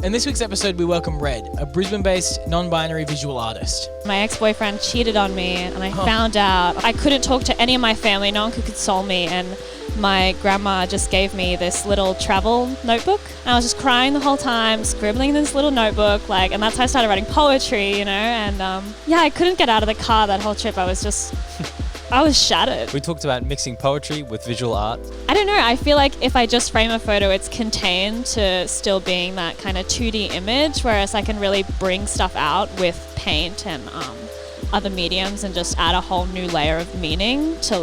In this week's episode, we welcome Red, a Brisbane-based non-binary visual artist. My ex-boyfriend cheated on me and I found out. I couldn't talk to any of my family, no one could console me, and my grandma just gave me this little travel notebook. And I was just crying the whole time, scribbling in this little notebook, and that's how I started writing poetry, and I couldn't get out of the car that whole trip. I was shattered. We talked about mixing poetry with visual art. I don't know, I feel like if I just frame a photo, it's contained to still being that kind of 2D image, whereas I can really bring stuff out with paint and other mediums and just add a whole new layer of meaning to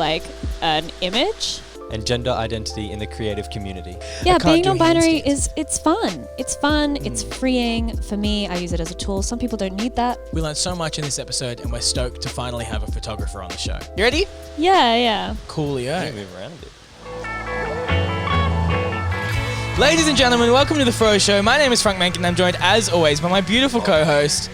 an image. And gender identity in the creative community. Yeah, being non-binary it's fun. It's fun, it's freeing. For me, I use it as a tool. Some people don't need that. We learned so much in this episode and we're stoked to finally have a photographer on the show. You ready? Yeah. Coolio. I think we've rounded it. Ladies and gentlemen, welcome to The Fro Show. My name is Frank Mencken and I'm joined as always by my beautiful co-host.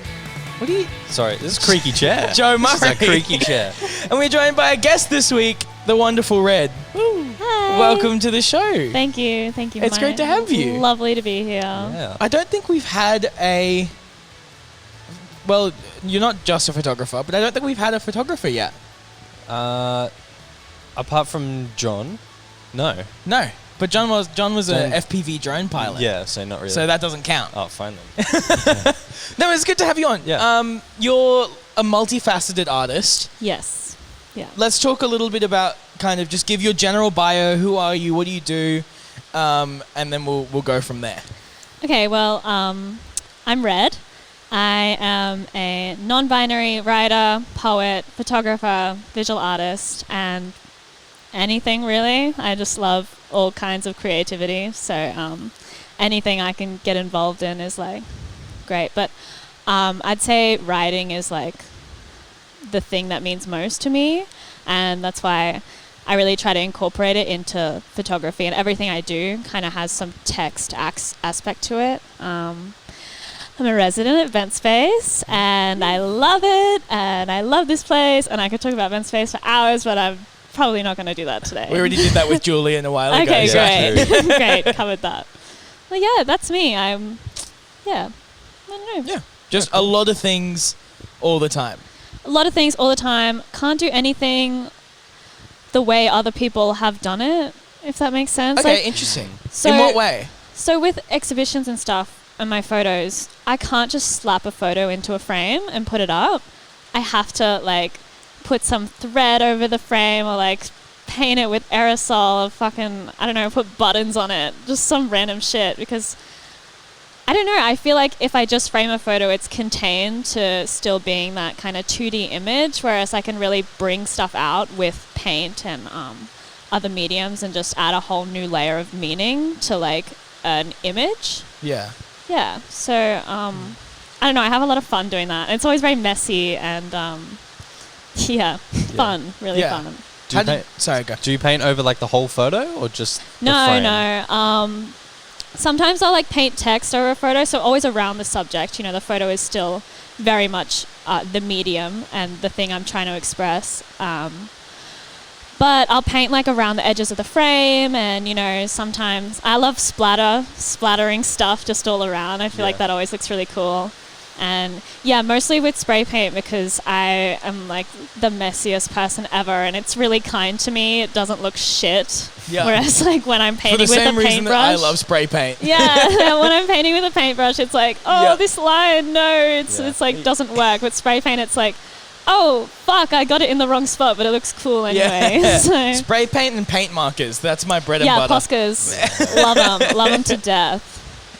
What are you? Sorry, this is a creaky chair. Joe Murray. This is a creaky chair. And we're joined by a guest this week, the wonderful Red. Hi. Welcome to the show. Thank you. It's great to have you. Lovely to be here. Yeah. I don't think we've had well, you're not just a photographer, but I don't think we've had a photographer yet. Apart from John, no. No, but John was a FPV drone pilot. Yeah, so not really. So that doesn't count. Oh, fine then. No, it's good to have you on. Yeah. You're a multifaceted artist. Yes. Yeah. Let's talk a little bit about kind of just give your general bio. Who are you? What do you do? And then we'll go from there. Okay, well, I'm Red. I am a non-binary writer, poet, photographer, visual artist, and anything really. I just love all kinds of creativity. So anything I can get involved in is great. But I'd say writing is the thing that means most to me, and that's why I really try to incorporate it into photography, and everything I do kind of has some text aspect to it. I'm a resident at Vent Space and I love it, and I love this place, and I could talk about Vent Space for hours, but I'm probably not going to do that today. We already did that with Julian a while ago. Okay, so. great. Great, covered that. Well, yeah, that's me. I don't know. Yeah, just a lot of things all the time. A lot of things all the time. Can't do anything the way other people have done it, if that makes sense. Okay, interesting. So, in what way? So with exhibitions and stuff and my photos, I can't just slap a photo into a frame and put it up. I have to put some thread over the frame or paint it with aerosol or put buttons on it. Just some random shit, because I don't know, I feel like if I just frame a photo, it's contained to still being that kind of 2D image, whereas I can really bring stuff out with paint and other mediums and just add a whole new layer of meaning to an image. Yeah. Yeah, so I don't know, I have a lot of fun doing that. It's always very messy and fun, really fun. Sorry, go. Do you paint over the whole photo or just the frame? No. Sometimes I'll paint text over a photo, so always around the subject. The photo is still very much the medium and the thing I'm trying to express. But I'll paint around the edges of the frame, and sometimes I love splattering stuff just all around. I feel like that always looks really cool. And yeah, mostly with spray paint, because I am the messiest person ever, and it's really kind to me. It doesn't look shit. Yeah. Whereas when I'm painting with a paintbrush. For the same reason that I love spray paint. Yeah, when I'm painting with a paintbrush, it's this line, no, it's doesn't work. With spray paint, it's oh, fuck, I got it in the wrong spot, but it looks cool anyway. Yeah. So. Spray paint and paint markers, that's my bread and butter. Yeah, Poscas, love them to death.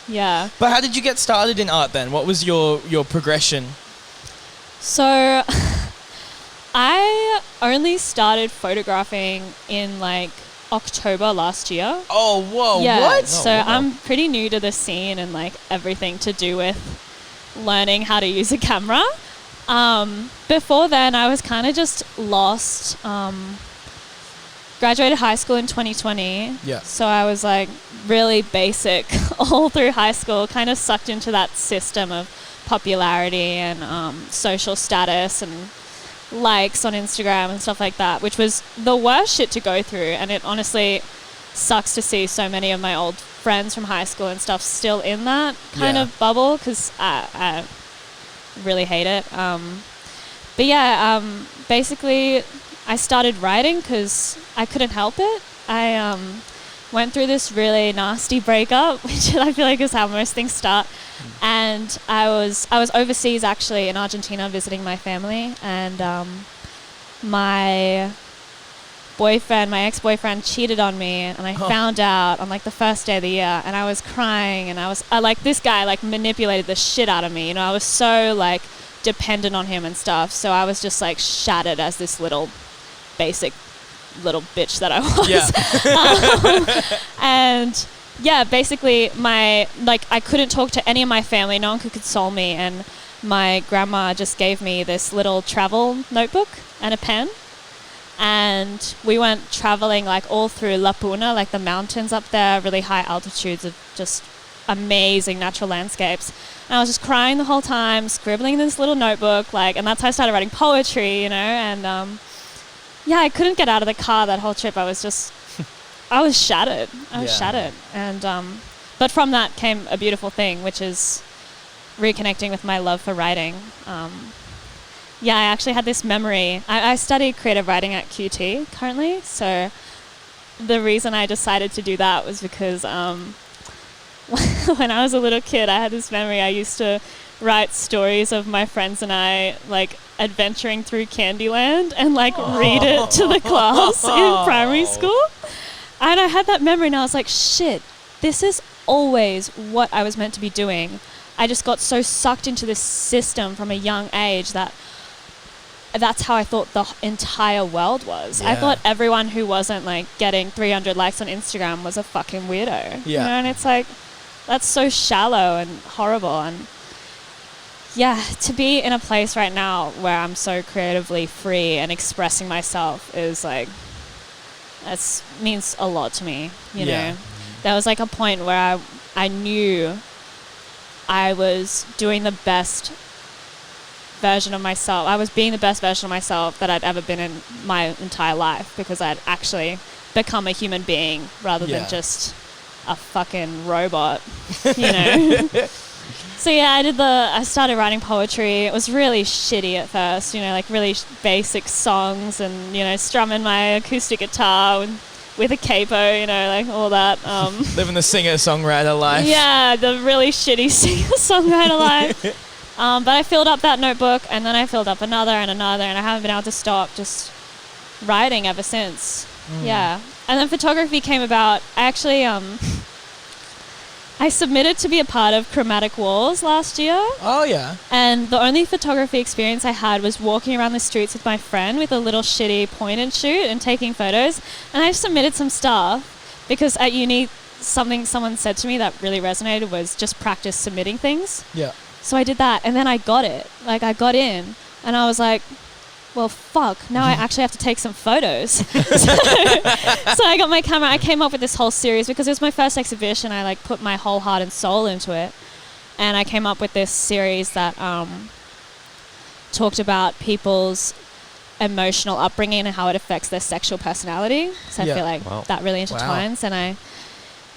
Yeah. But how did you get started in art then? What was your progression? So I only started photographing in October last year. Oh, whoa, yeah, what? So wow. I'm pretty new to the scene and everything to do with learning how to use a camera. Before then, I was kind of just lost. Graduated high school in 2020. Yeah. So I was really basic all through high school, kind of sucked into that system of popularity and social status and likes on Instagram and stuff like that, which was the worst shit to go through. And it honestly sucks to see so many of my old friends from high school and stuff still in that kind of bubble because I really hate it. But yeah, basically I started writing because I couldn't help it. I went through this really nasty breakup, which I feel like is how most things start. And I was overseas actually in Argentina visiting my family, and my ex-boyfriend cheated on me, and I found out on like the first day of the year, and I was crying, and this guy like manipulated the shit out of me. You know, I was so like dependent on him and stuff, so I was just like shattered as this little basic little bitch that I was. And yeah, basically I couldn't talk to any of my family. No one could console me, and my grandma just gave me this little travel notebook and a pen, and we went traveling like all through La Puna, like the mountains up there, really high altitudes of just amazing natural landscapes. And I was just crying the whole time, scribbling in this little notebook, and that's how I started writing poetry, you know. And I couldn't get out of the car that whole trip. I was shattered. I was shattered. And but from that came a beautiful thing, which is reconnecting with my love for writing. I actually had this memory. I study creative writing at QT currently, so the reason I decided to do that was because when I was a little kid, I had this memory. I used to write stories of my friends and I, like, adventuring through Candyland and, like, read it to the class in primary school. And I had that memory, and I was like, shit, this is always what I was meant to be doing. I just got so sucked into this system from a young age that's how I thought the entire world was. I thought everyone who wasn't like getting 300 likes on Instagram was a fucking weirdo. You know? And it's like, that's so shallow and horrible. And to be in a place right now where I'm so creatively free and expressing myself is like, that means a lot to me, you know. There was like a point where I knew I was doing the best version of myself. I was being the best version of myself that I'd ever been in my entire life, because I'd actually become a human being rather than just a fucking robot, you know. So I started writing poetry. It was really shitty at first, you know, like really basic songs, and, you know, strumming my acoustic guitar with a capo, you know, like all that. Living the singer-songwriter life. Yeah, the really shitty singer-songwriter life. But I filled up that notebook, and then I filled up another and another, and I haven't been able to stop just writing ever since. Yeah. And then photography came about. I actually, I submitted to be a part of Chromatic Wars last year. Oh, yeah. And the only photography experience I had was walking around the streets with my friend with a little shitty point and shoot and taking photos. And I submitted some stuff because at uni, someone said to me that really resonated was just practice submitting things. Yeah. So I did that, and then I got it. Like, I got in, and I was like, well, fuck, now I actually have to take some photos. So I got my camera. I came up with this whole series because it was my first exhibition. I, like, put my whole heart and soul into it. And I came up with this series that talked about people's emotional upbringing and how it affects their sexual personality. So I feel like that really intertwines. And I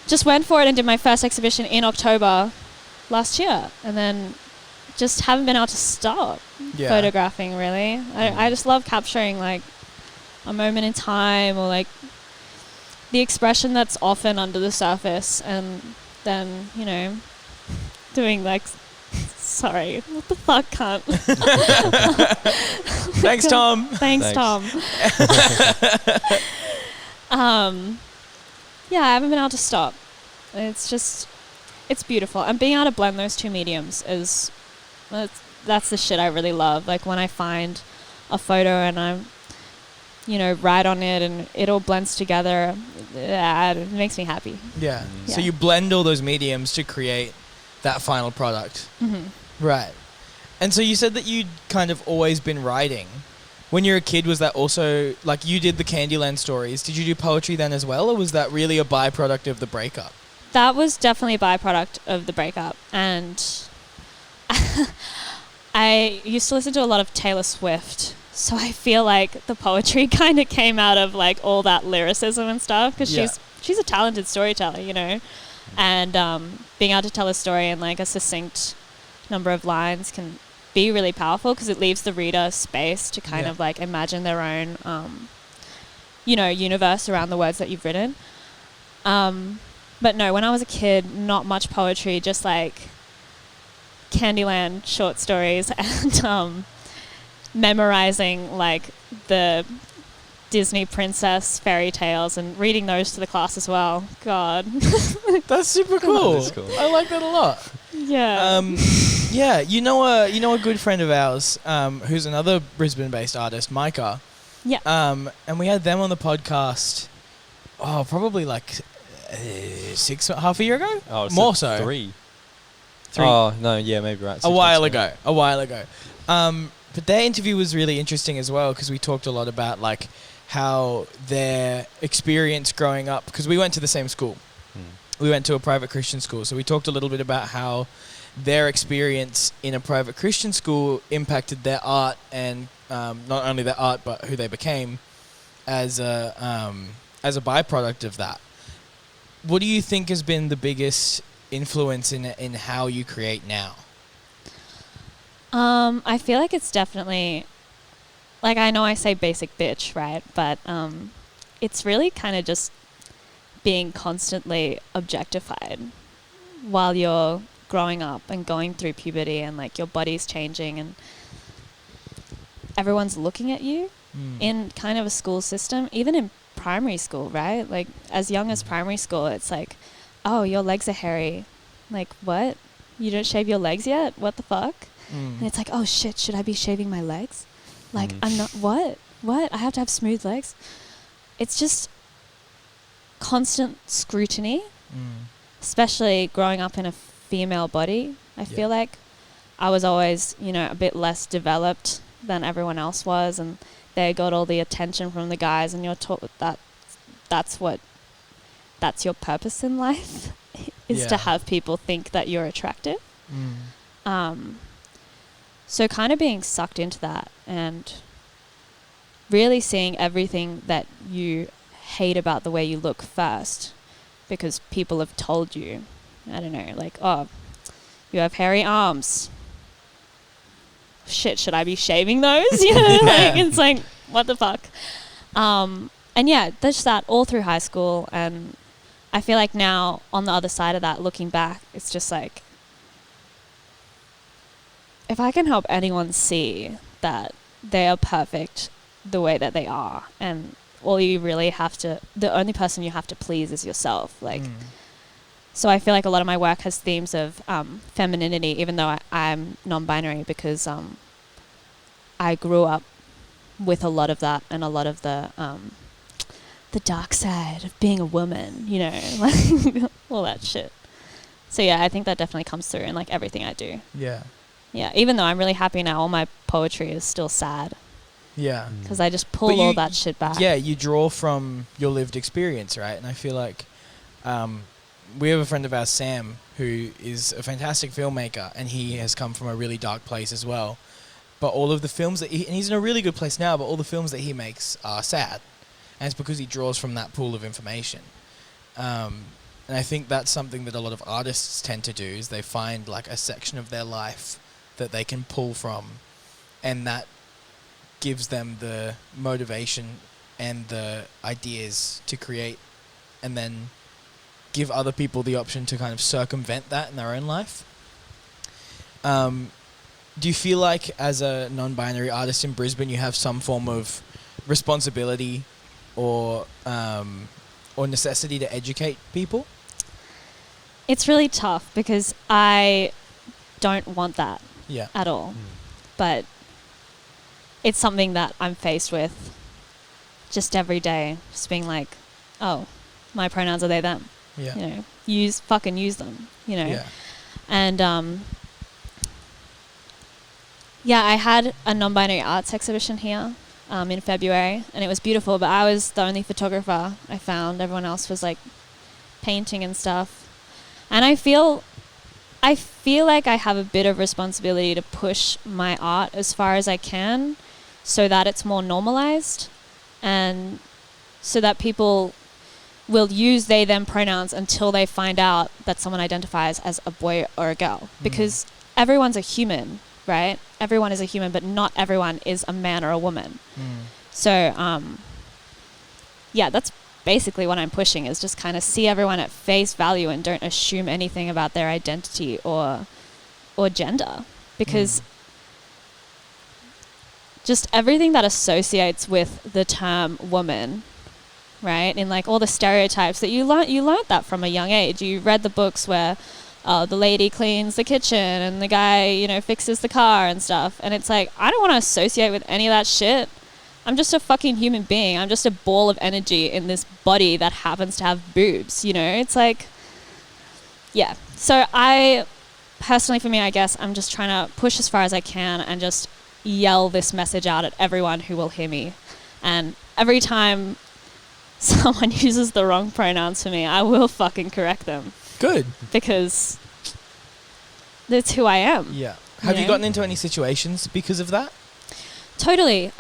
just went for it and did my first exhibition in October last year, and then just haven't been able to stop photographing, really. I just love capturing like a moment in time, or like the expression that's often under the surface, and then, you know, doing like sorry, what the fuck, cunt. Thanks, Tom. Thanks, Tom. I haven't been able to stop. It's beautiful. And being able to blend those two mediums that's the shit I really love. Like, when I find a photo and I'm, you know, write on it and it all blends together, it makes me happy. Yeah. So you blend all those mediums to create that final product. Mm-hmm. Right. And so you said that you'd kind of always been writing. When you were a kid, was that also, like, you did the Candyland stories. Did you do poetry then as well, or was that really a byproduct of the breakup? That was definitely a byproduct of the breakup. And I used to listen to a lot of Taylor Swift. So I feel like the poetry kind of came out of, like, all that lyricism and stuff, because she's a talented storyteller, you know. And being able to tell a story in like a succinct number of lines can be really powerful because it leaves the reader space to kind of like imagine their own, universe around the words that you've written. But no, when I was a kid, not much poetry, just like Candyland short stories and memorizing like the Disney princess fairy tales and reading those to the class as well. God. That's super cool. That is cool. I like that a lot. Yeah. Yeah, you know a good friend of ours who's another Brisbane-based artist, Micah. Yeah. And we had them on the podcast. Probably like half a year ago. Oh, more so. Three. Oh no, yeah, maybe right. A while ago. But their interview was really interesting as well because we talked a lot about like how their experience growing up, because we went to the same school. We went to a private Christian school, so we talked a little bit about how their experience in a private Christian school impacted their art and not only their art but who they became as a byproduct of that. What do you think has been the biggest influence in how you create now? I feel like it's definitely, like, I know I say basic bitch, right? But it's really kind of just being constantly objectified while you're growing up and going through puberty and like your body's changing and everyone's looking at you in kind of a school system, even in primary school, right? Like as young as primary school, it's like, oh, your legs are hairy. Like, what? You don't shave your legs yet? What the fuck? And it's like, oh shit, should I be shaving my legs? Like, I'm not, what? I have to have smooth legs? It's just constant scrutiny, especially growing up in a female body. I feel like I was always, a bit less developed than everyone else was, and they got all the attention from the guys, and you're taught that that's your purpose in life is to have people think that you're attractive. So kind of being sucked into that and really seeing everything that you hate about the way you look first, because people have told you, I don't know, like, oh, you have hairy arms. Shit, should I be shaving those? Like, it's like, what the fuck? And yeah, there's that all through high school. And I feel like now on the other side of that, looking back, it's just like, if I can help anyone see that they are perfect the way that they are, and all you really have to, the only person you have to please is yourself. Like, so I feel like a lot of my work has themes of femininity, even though I'm non-binary, because I grew up with a lot of that and a lot of the dark side of being a woman, like all that shit. So yeah, I think that definitely comes through in like everything I do. Yeah, even though I'm really happy now, all my poetry is still sad. Yeah. Because I just pull all that shit back. Yeah, you draw from your lived experience, right? And I feel like we have a friend of ours, Sam, who is a fantastic filmmaker, and he has come from a really dark place as well. But all of the films that and he's in a really good place now, but all the films that he makes are sad. And it's because he draws from that pool of information. And I think that's something that a lot of artists tend to do, is they find like a section of their life that they can pull from, and that gives them the motivation and the ideas to create, and then give other people the option to kind of circumvent that in their own life. Do you feel like as a non-binary artist in Brisbane you have some form of responsibility or necessity to educate people? It's really tough because I don't want that at all. But it's something that I'm faced with just every day, just being like, oh, my pronouns are they, them. Fucking use them, And I had a non-binary arts exhibition here in February, and it was beautiful, but I was the only photographer I found. Everyone else was like painting and stuff. And I feel like I have a bit of responsibility to push my art as far as I can so that it's more normalized, and so that people will use they them pronouns until they find out that someone identifies as a boy or a girl, because everyone's a human, right? Everyone is a human, but not everyone is a man or a woman. So yeah, that's basically what I'm pushing, is just kind of see everyone at face value and don't assume anything about their identity or gender, because just everything that associates with the term woman, right? In like all the stereotypes that you learned that from a young age. You read the books where the lady cleans the kitchen and the guy, you know, fixes the car and stuff. And it's like, I don't want to associate with any of that shit. I'm just a fucking human being. I'm just a ball of energy in this body that happens to have boobs, you know? It's like, yeah. So I, personally for me, I guess I'm just trying to push as far as I can and just yell this message out at everyone who will hear me. And every time someone uses the wrong pronouns for me, I will fucking correct them. Good. Because that's who I am. Yeah. Have you gotten into any situations because of that? Totally.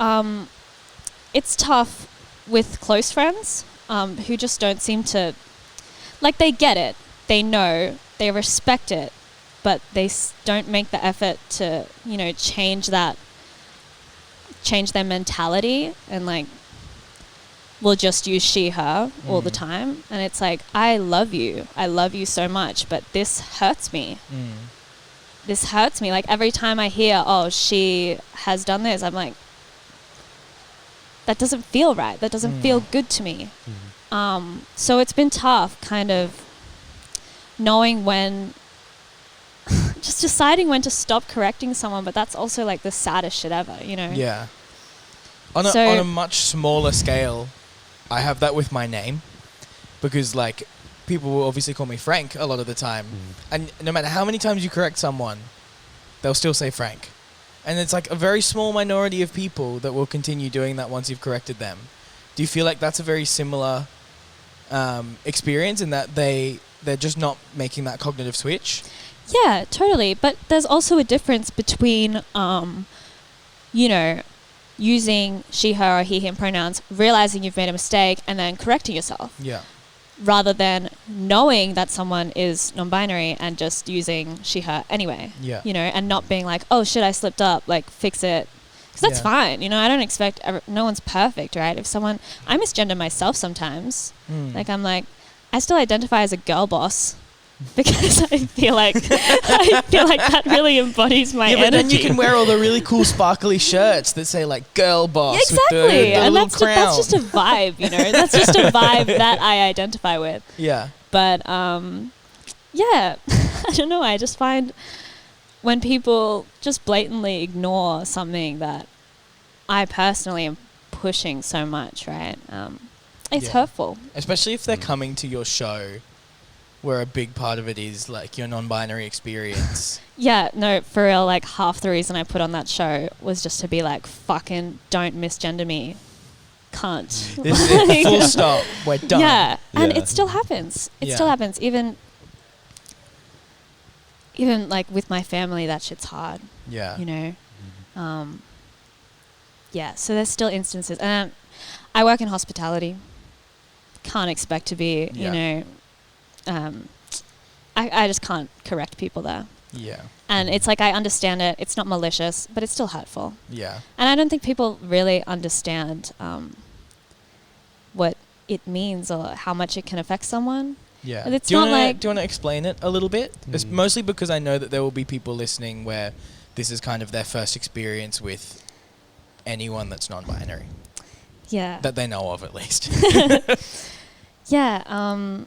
It's tough with close friends who just don't seem to... Like, they get it. They know. They respect it. But they don't make the effort to, you know, change their mentality and, like, will just use she, her all the time. And it's like, I love you. I love you so much, but this hurts me. This hurts me. Like, every time I hear, oh, she has done this, I'm like, that doesn't feel right. That doesn't feel good to me. So it's been tough kind of knowing when, just deciding when to stop correcting someone, but that's also like the saddest shit ever, you know? Yeah. On a much smaller scale, I have that with my name, because like people will obviously call me Frank a lot of the time, and no matter how many times you correct someone, they'll still say Frank, and it's like a very small minority of people that will continue doing that once you've corrected them. Do you feel like that's a very similar experience in that they're just not making that cognitive switch? Yeah, totally. But there's also a difference between, you know, using she, her, or he, him pronouns, realizing you've made a mistake, and then correcting yourself. Yeah. Rather than knowing that someone is non-binary and just using she, her anyway. Yeah. You know, and not being like, oh shit, I slipped up, like fix it. Because that's fine. You know, I don't expect, no one's perfect, right? If someone, I misgender myself sometimes. Like, I'm like, I still identify as a girl boss. Because I feel like that really embodies my energy. Yeah, but then you can wear all the really cool sparkly shirts that say like "girl boss." Exactly, with the and little that's crown. just a vibe, you know. That's just a vibe that I identify with. Yeah. But yeah, I don't know. I just find when people just blatantly ignore something that I personally am pushing so much, right? It's hurtful, especially if they're coming to your show, where a big part of it is like your non-binary experience. Yeah, no, for real, like half the reason I put on that show was just to be like, fucking don't misgender me, cunt. This is it, full stop, we're done. Yeah, and it still happens. It still happens. Even like with my family, that shit's hard. Yeah. You know? Yeah, so there's still instances. And I work in hospitality. Can't expect to be, you know... I just can't correct people there. Yeah. And it's like, I understand it. It's not malicious, but it's still hurtful. Yeah. And I don't think people really understand what it means or how much it can affect someone. Yeah. It's do you want to explain it a little bit? It's mostly because I know that there will be people listening where this is kind of their first experience with anyone that's non-binary. Yeah. That they know of, at least. Yeah.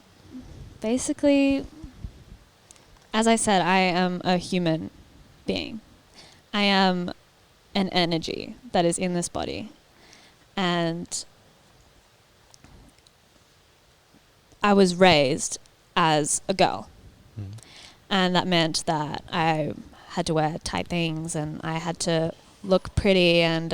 Basically, as I said, I am a human being. I am an energy that is in this body. And I was raised as a girl. And that meant that I had to wear tight things and I had to look pretty. And,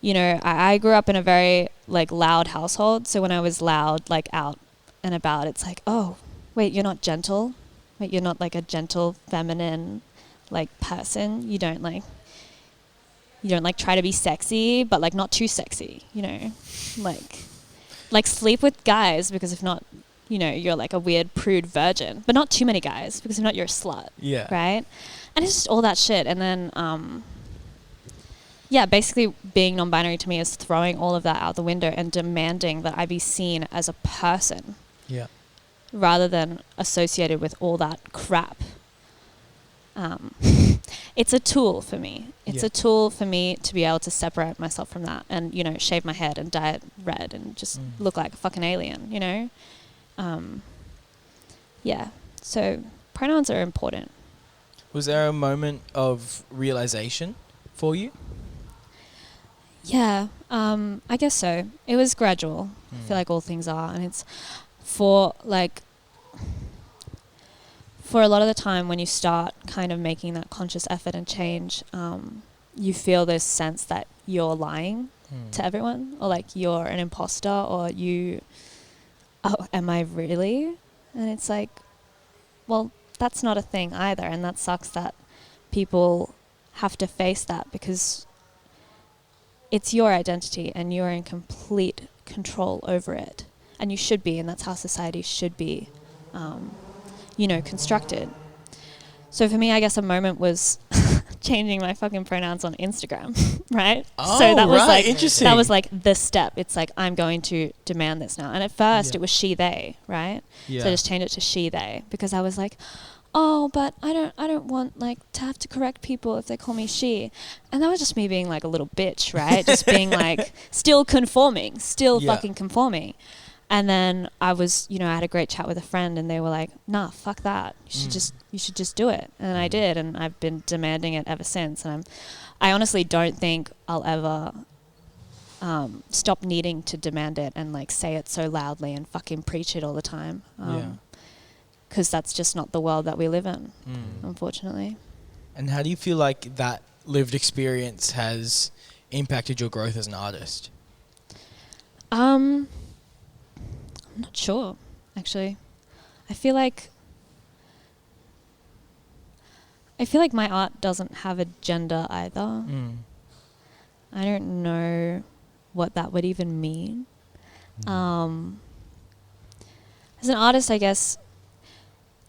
you know, I grew up in a very, like, loud household. So when I was loud, like, out and about, it's like, oh, wait, you're not gentle? Wait, you're not like a gentle, feminine, like, person? You don't like try to be sexy, but like not too sexy, you know? Like like sleep with guys because if not, you know, you're like a weird prude virgin, but not too many guys because if not, you're a slut. Yeah. Right? And it's just all that shit. And then, yeah, basically being non-binary to me is throwing all of that out the window and demanding that I be seen as a person. Yeah. Rather than associated with all that crap. It's a tool for me. It's a tool for me to be able to separate myself from that and, you know, shave my head and dye it red and just look like a fucking alien, you know? Yeah. So pronouns are important. Was there a moment of realization for you? Yeah, I guess so. It was gradual. I feel like all things are. And it's for a lot of the time when you start kind of making that conscious effort and change, you feel this sense that you're lying to everyone, or like you're an imposter, or am I really? And it's like, well, that's not a thing either. And that sucks that people have to face that because it's your identity and you're in complete control over it. And you should be, and that's how society should be, you know, constructed. So for me, I guess a moment was changing my fucking pronouns on Instagram, right? Oh, so that was like interesting. That was like the step. It's like I'm going to demand this now. And at first it was she they, right? Yeah. So I just changed it to she they because I was like, oh, but I don't want like to have to correct people if they call me she. And that was just me being like a little bitch, right? Just being like still conforming, fucking conforming. And then I was, you know, I had a great chat with a friend and they were like, nah, fuck that. You should just do it. And I did. And I've been demanding it ever since. And I honestly don't think I'll ever stop needing to demand it and like say it so loudly and fucking preach it all the time. Because that's just not the world that we live in, unfortunately. And how do you feel like that lived experience has impacted your growth as an artist? I'm not sure, actually. I feel like my art doesn't have a gender either. I don't know what that would even mean. As an artist, I guess,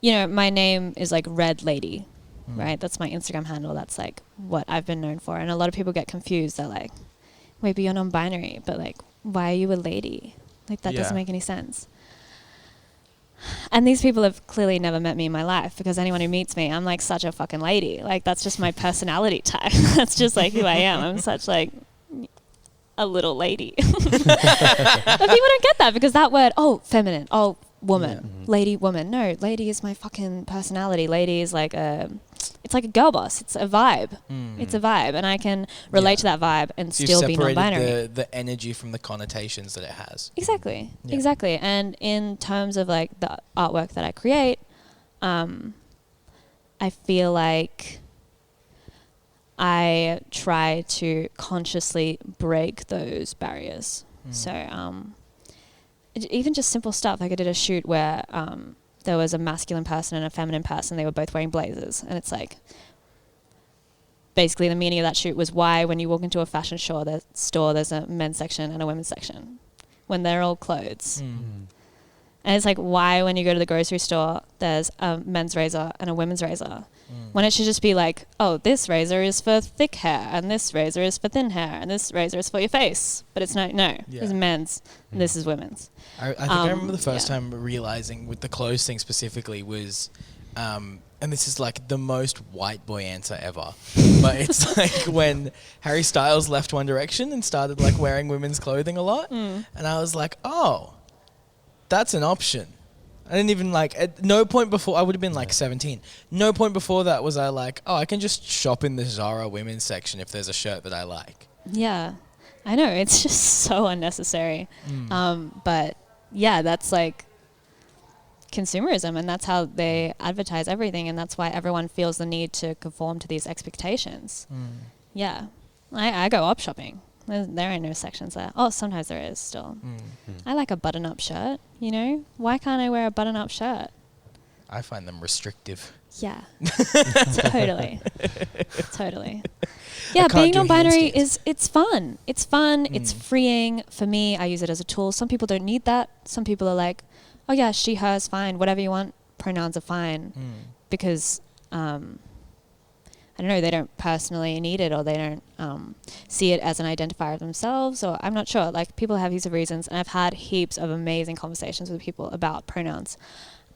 you know, my name is like RedLadyy, right? That's my Instagram handle. That's like what I've been known for. And a lot of people get confused. They're like, wait, but you're non-binary. But like, why are you a lady? Like, that doesn't make any sense. And these people have clearly never met me in my life because anyone who meets me, I'm like such a fucking lady. Like, that's just my personality type. That's just like who I am. I'm such like a little lady. But people don't get that because that word, feminine, woman, lady, woman. No, lady is my fucking personality. Lady is like it's like a girl boss. It's a vibe. It's a vibe. And I can relate to that vibe and so still be non-binary. You've separated the energy from the connotations that it has. Exactly. Yeah. Exactly. And in terms of like the artwork that I create, I feel like I try to consciously break those barriers. So even just simple stuff. Like I did a shoot where there was a masculine person and a feminine person. They were both wearing blazers. And it's like, basically the meaning of that shoot was why when you walk into a fashion store, there's a men's section and a women's section when they're all clothes. And it's like, why when you go to the grocery store, there's a men's razor and a women's razor, when it should just be like, oh, this razor is for thick hair and this razor is for thin hair and this razor is for your face. But it's no, this is men's and this is women's. I think I remember the first time realizing with the clothes thing specifically was, and this is like the most white boy answer ever, but it's like when Harry Styles left One Direction and started like wearing women's clothing a lot. And I was like, oh, that's an option. I didn't even like, at no point before, I would have been like 17. No point before that was I like, oh, I can just shop in the Zara women's section if there's a shirt that I like. Yeah, I know. It's just so unnecessary. But yeah, that's like consumerism, and that's how they advertise everything, and that's why everyone feels the need to conform to these expectations. Yeah, I go op shopping. There ain't no sections there. Oh, sometimes there is still. I like a button-up shirt, you know? Why can't I wear a button-up shirt? I find them restrictive. Yeah. Totally. Yeah, being can't do non-binary handstands. it's fun. It's fun. It's freeing. For me, I use it as a tool. Some people don't need that. Some people are like, oh yeah, she, hers, fine. Whatever you want. Pronouns are fine. Because, I don't know, they don't personally need it, or they don't see it as an identifier of themselves, or I'm not sure. Like, people have heaps of reasons, and I've had heaps of amazing conversations with people about pronouns.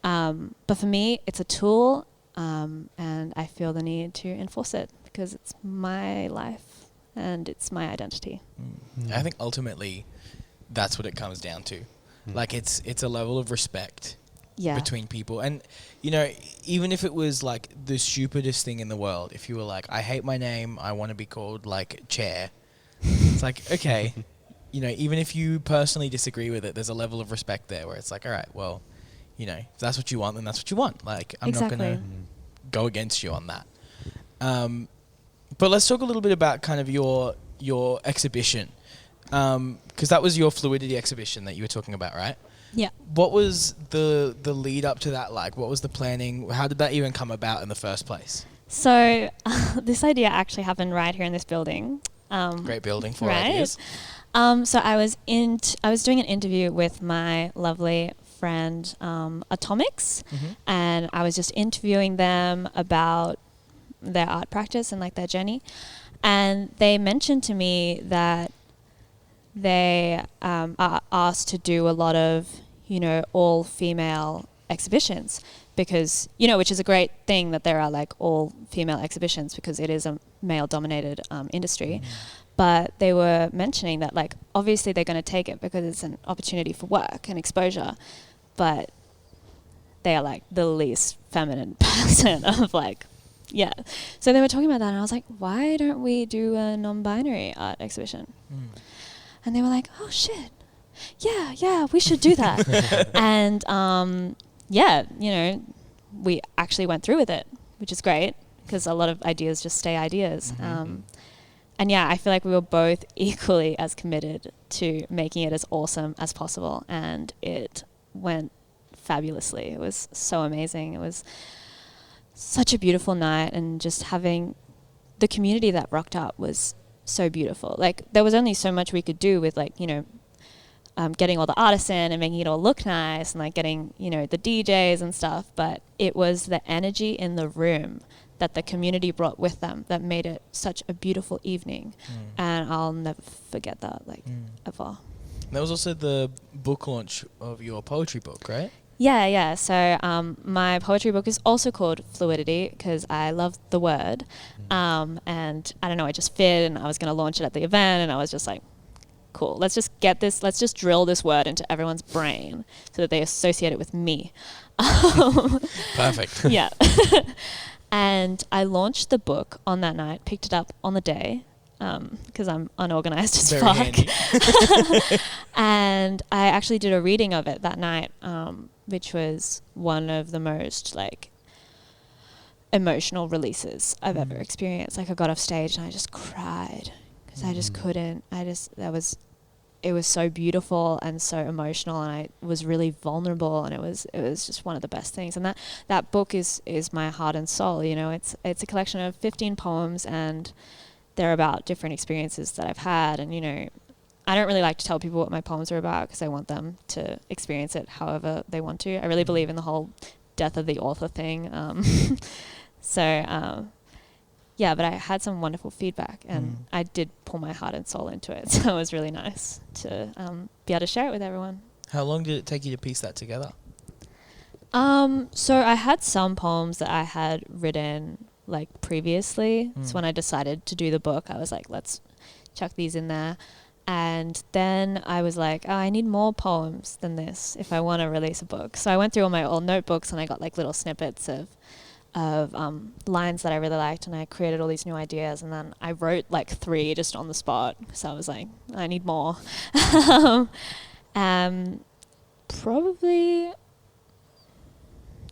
But for me, it's a tool, and I feel the need to enforce it because it's my life and it's my identity. I think ultimately that's what it comes down to. Like, it's a level of respect between people. And, you know, even if it was like the stupidest thing in the world, if you were like, I hate my name, I want to be called like Chair, it's like, okay, you know, even if you personally disagree with it, there's a level of respect there where it's like, all right, well, you know, if that's what you want, then that's what you want. Like, I'm not going to go against you on that. But let's talk a little bit about kind of your exhibition, because that was your fluidity exhibition that you were talking about, right? Yeah. What was the lead up to that like? What was the planning? How did that even come about in the first place? So this idea actually happened right here in this building. Great building for right? ideas. So I was doing an interview with my lovely friend Atomics, and I was just interviewing them about their art practice and like their journey, and they mentioned to me that they are asked to do a lot of, you know, all female exhibitions, because, you know, which is a great thing that there are like all female exhibitions, because it is a male dominated industry. But they were mentioning that, like, obviously they're going to take it because it's an opportunity for work and exposure, but they are like the least feminine person of like, yeah. So they were talking about that, and I was like, why don't we do a non-binary art exhibition? And they were like, oh shit, yeah, we should do that. And yeah, you know, we actually went through with it, which is great, because a lot of ideas just stay ideas. And yeah, I feel like we were both equally as committed to making it as awesome as possible, and it went fabulously. It was so amazing. It was such a beautiful night, and just having the community that rocked up was so beautiful. Like, there was only so much we could do with, like, you know, getting all the artists in and making it all look nice, and like getting, you know, the DJs and stuff, but it was the energy in the room that the community brought with them that made it such a beautiful evening. And I'll never forget that, like, ever. There was also the book launch of your poetry book, right? Yeah. So my poetry book is also called Fluidity, because I love the word. And I don't know, it just fit, and I was going to launch it at the event, and I was just like, cool, let's just drill this word into everyone's brain so that they associate it with me. Perfect. Yeah. And I launched the book on that night, picked it up on the day, because I'm unorganized as Very fuck. handy. And I actually did a reading of it that night, which was one of the most like emotional releases I've ever experienced. Like, I got off stage and I just cried because I just couldn't. It was so beautiful and so emotional, and I was really vulnerable, and it was just one of the best things. And that book is my heart and soul. You know, it's a collection of 15 poems, and they're about different experiences that I've had. And, you know, I don't really like to tell people what my poems are about, because I want them to experience it however they want to. I really believe in the whole death of the author thing. Yeah, but I had some wonderful feedback, and I did pour my heart and soul into it. So it was really nice to be able to share it with everyone. How long did it take you to piece that together? So I had some poems that I had written like previously. So when I decided to do the book, I was like, let's chuck these in there. And then I was like, oh, I need more poems than this if I want to release a book. So I went through all my old notebooks, and I got like little snippets of lines that I really liked, and I created all these new ideas, and then I wrote like 3 just on the spot. So I was like, I need more. Probably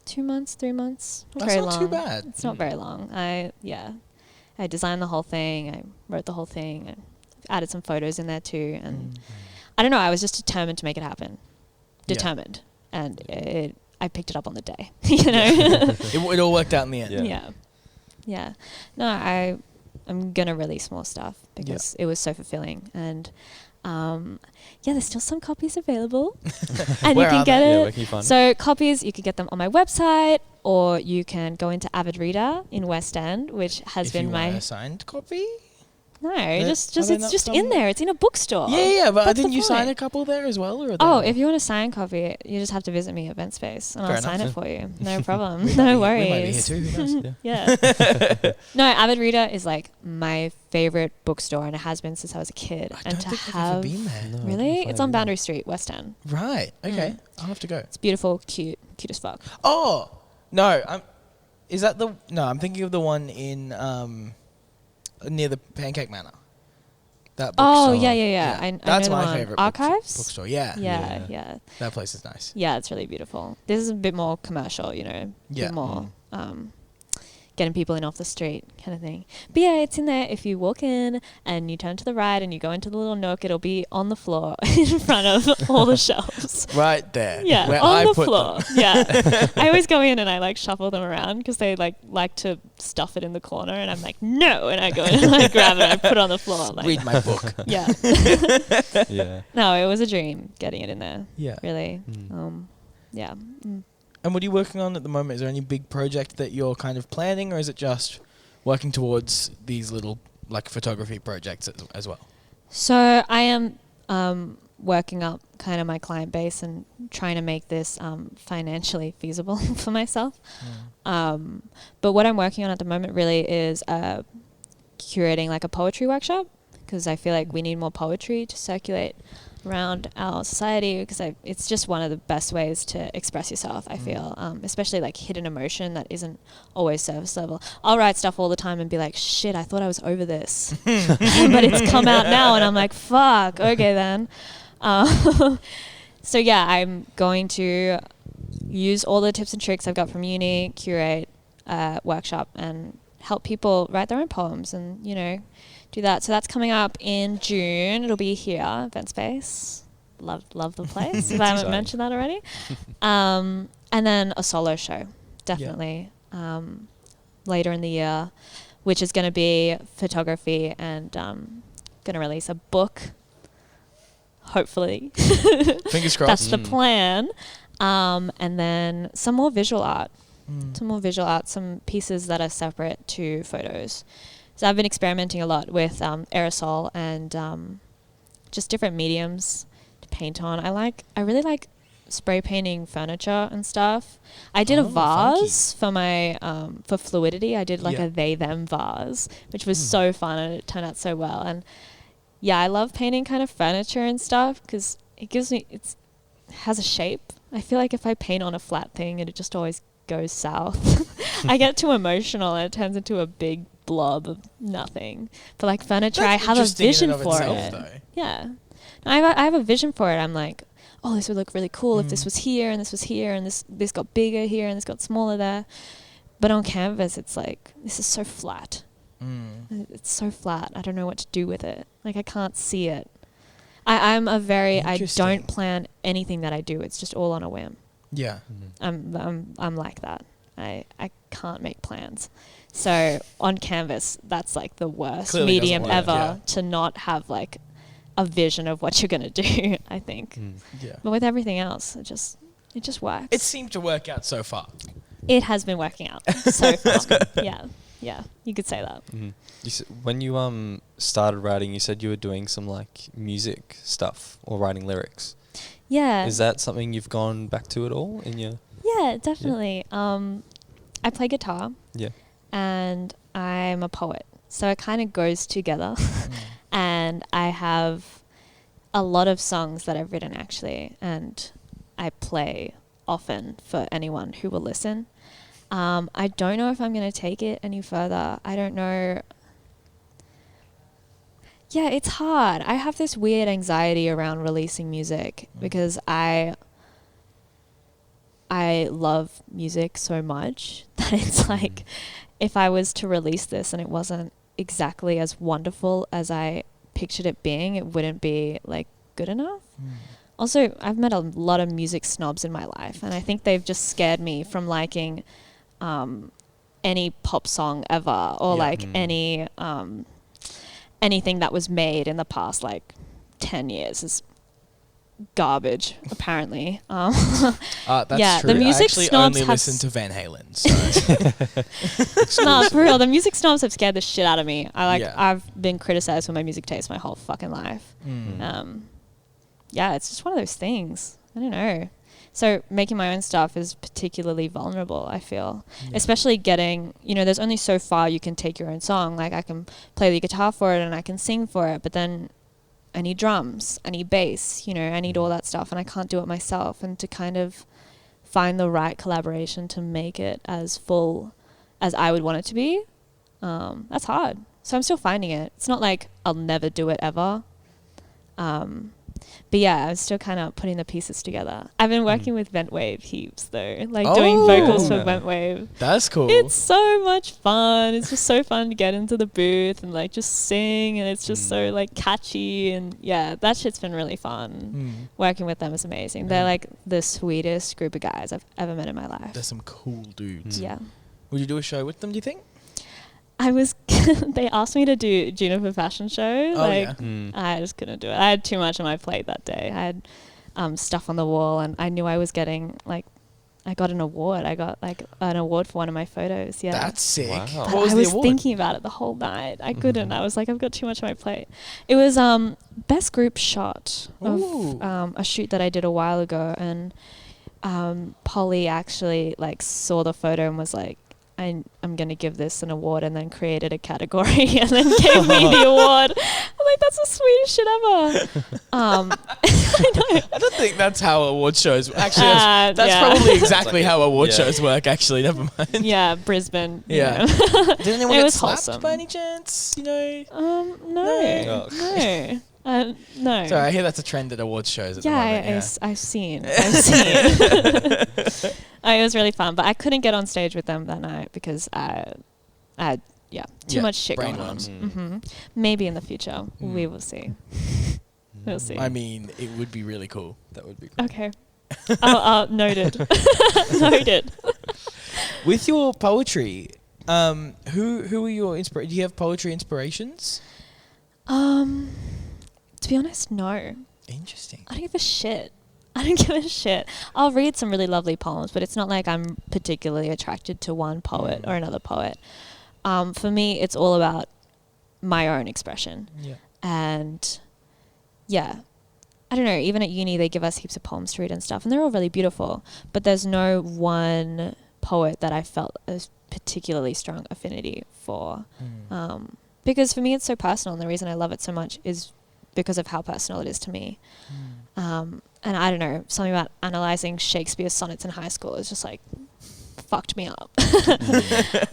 2 months, 3 months. That's very not long. too bad. It's not very long. I designed the whole thing. I wrote the whole thing. I added some photos in there too, and I don't know. I was just determined to make it happen. Determined, and I picked it up on the day, you know. It all worked out in the end. Yeah. No, I'm gonna release more stuff because it was so fulfilling, and there's still some copies available, and you can get it. Where can you find So copies, you can get them on my website, or you can go into Avid Reader in West End, which has been my signed copy. No, Are it's they just not in there. It's in a bookstore. Yeah, but That's didn't the you sign point. a couple there as well? Or If you want a signed copy, you just have to visit me at Event Space, and Fair I'll sign enough. it for you. No problem. We No might be worries. here too. Who knows? Yeah. No, Avid Reader is like my favorite bookstore, and it has been since I was a kid. I and don't to think I've have ever been there. No, I really, didn't it's find on it. Boundary Street, West End. Right. Okay. I'll have to go. It's beautiful, cute as fuck. Oh no! I'm thinking of the one in near the Pancake Manor. That Oh bookstore. yeah. I That's know the my one. favorite Archives. bookstore. Yeah. Yeah. That place is nice. Yeah, it's really beautiful. This is a bit more commercial, you know, a Yeah. bit more getting people in off the street kind of thing. But yeah, it's in there. If you walk in and you turn to the right and you go into the little nook, it'll be on the floor in front of all the shelves. Right there. Yeah, where on I the put floor. them. Yeah. I always go in and I like shuffle them around because they like to stuff it in the corner, and I'm like, no, and I go in and I grab it and I put it on the floor. I'm like, Read my book. yeah. Yeah. No, it was a dream getting it in there. Yeah. Really. Mm. Yeah. Mm. And what are you working on at the moment? Is there any big project that you're kind of planning, or is it just working towards these little like photography projects as well? So I am working up kind of my client base and trying to make this financially feasible for myself. But what I'm working on at the moment really is curating like a poetry workshop, because I feel like we need more poetry to circulate around our society, because it's just one of the best ways to express yourself, I feel, especially like hidden emotion that isn't always surface level. I'll write stuff all the time and be like, shit, I thought I was over this, but it's come out now, and I'm like, fuck, okay then. So yeah, I'm going to use all the tips and tricks I've got from uni, curate a workshop, and help people write their own poems, and you know, do that. So that's coming up in June. It'll be here, Event Space. Love the place. If I haven't mentioned that already. And then a solo show, definitely, later in the year, which is going to be photography, and going to release a book, hopefully. Fingers crossed. That's the plan. And then some more visual art. Some pieces that are separate to photos. So I've been experimenting a lot with aerosol and just different mediums to paint on. I really like spray painting furniture and stuff. I did a vase for my for fluidity. I did like a they them vase, which was so fun, and it turned out so well. And yeah, I love painting kind of furniture and stuff because it has a shape. I feel like if I paint on a flat thing, it just always goes south. I get too emotional and it turns into a big blob of nothing. But like furniture, I have a vision for it. Though. Yeah, I have a vision for it. I'm like, oh, this would look really cool if this was here and this was here and this got bigger here and this got smaller there. But on canvas, it's like, this is so flat. It's so flat. I don't know what to do with it. Like, I can't see it. I don't plan anything that I do. It's just all on a whim. Yeah. I'm like that. I can't make plans. So on canvas, that's like the worst medium ever to not have like a vision of what you're going to do, I think. Yeah. But with everything else, it just works. It seemed to work out so far. It has been working out so far. Yeah, you could say that. When you started writing, you said you were doing some like music stuff or writing lyrics. Yeah. Is that something you've gone back to at all in your... Yeah, definitely. I play guitar. Yeah. And I'm a poet. So it kind of goes together. And I have a lot of songs that I've written actually, and I play often for anyone who will listen. I don't know if I'm going to take it any further. I don't know. Yeah, it's hard. I have this weird anxiety around releasing music because I love music so much that it's like, if I was to release this and it wasn't exactly as wonderful as I pictured it being, it wouldn't be like good enough. also I've met a lot of music snobs in my life, and I think they've just scared me from liking any pop song ever, or like any anything that was made in the past like 10 years is garbage, apparently. That's yeah, true. the music I actually snobs only have listen to Van Halen. So. no, for real, the music snobs have scared the shit out of me. Yeah. I've been criticized for my music taste my whole fucking life. Yeah, it's just one of those things. I don't know. So making my own stuff is particularly vulnerable, I feel. Especially getting, there's only so far you can take your own song. Like, I can play the guitar for it and I can sing for it, but then I need drums, I need bass, I need all that stuff, and I can't do it myself. And to kind of find the right collaboration to make it as full as I would want it to be, that's hard. So I'm still finding it. It's not like I'll never do it ever. But yeah, I'm still kind of putting the pieces together. I've been working with Ventwave heaps though, like doing vocals for Ventwave. That's cool. It's so much fun. It's just so fun to get into the booth and like just sing, and it's just so like catchy, and yeah, that shit's been really fun. Working with them is amazing. They're like the sweetest group of guys I've ever met in my life. They're some cool dudes. Yeah. Would you do a show with them, do you think? They asked me to do Juniper Fashion Show. I just couldn't do it. I had too much on my plate that day. I had stuff on the wall, and I knew I was getting I got an award. I got an award for one of my photos. Yeah. That's sick. Wow. But What was I the was award? thinking about it the whole night. I couldn't. I was like, I've got too much on my plate. It was best group shot of a shoot that I did a while ago, and Polly actually saw the photo and was like, I'm going to give this an award, and then created a category and then gave me the award. I'm like, that's the sweetest shit ever. I know. I don't think that's how award shows actually. That's yeah. probably exactly how award shows work. Actually, never mind. Yeah, Brisbane. Yeah. Did anyone It get was slapped wholesome. by any chance? No. No. No. No. Sorry, I hear that's a trend at award shows at the moment. I've seen. It was really fun, but I couldn't get on stage with them that night because I had too much shit going on. brainworms. Maybe in the future. We will see. We'll see. I mean, it would be really cool. That would be cool. Okay. Noted. Noted. With your poetry, who are your do you have poetry inspirations? To be honest, no. Interesting. I don't give a shit. I'll read some really lovely poems, but it's not like I'm particularly attracted to one poet or another poet. For me, it's all about my own expression. Yeah. And yeah, I don't know, even at uni they give us heaps of poems to read and stuff, and they're all really beautiful, but there's no one poet that I felt a particularly strong affinity for. Because for me it's so personal, and the reason I love it so much is because of how personal it is to me. And I don't know, something about analysing Shakespeare's sonnets in high school is just fucked me up.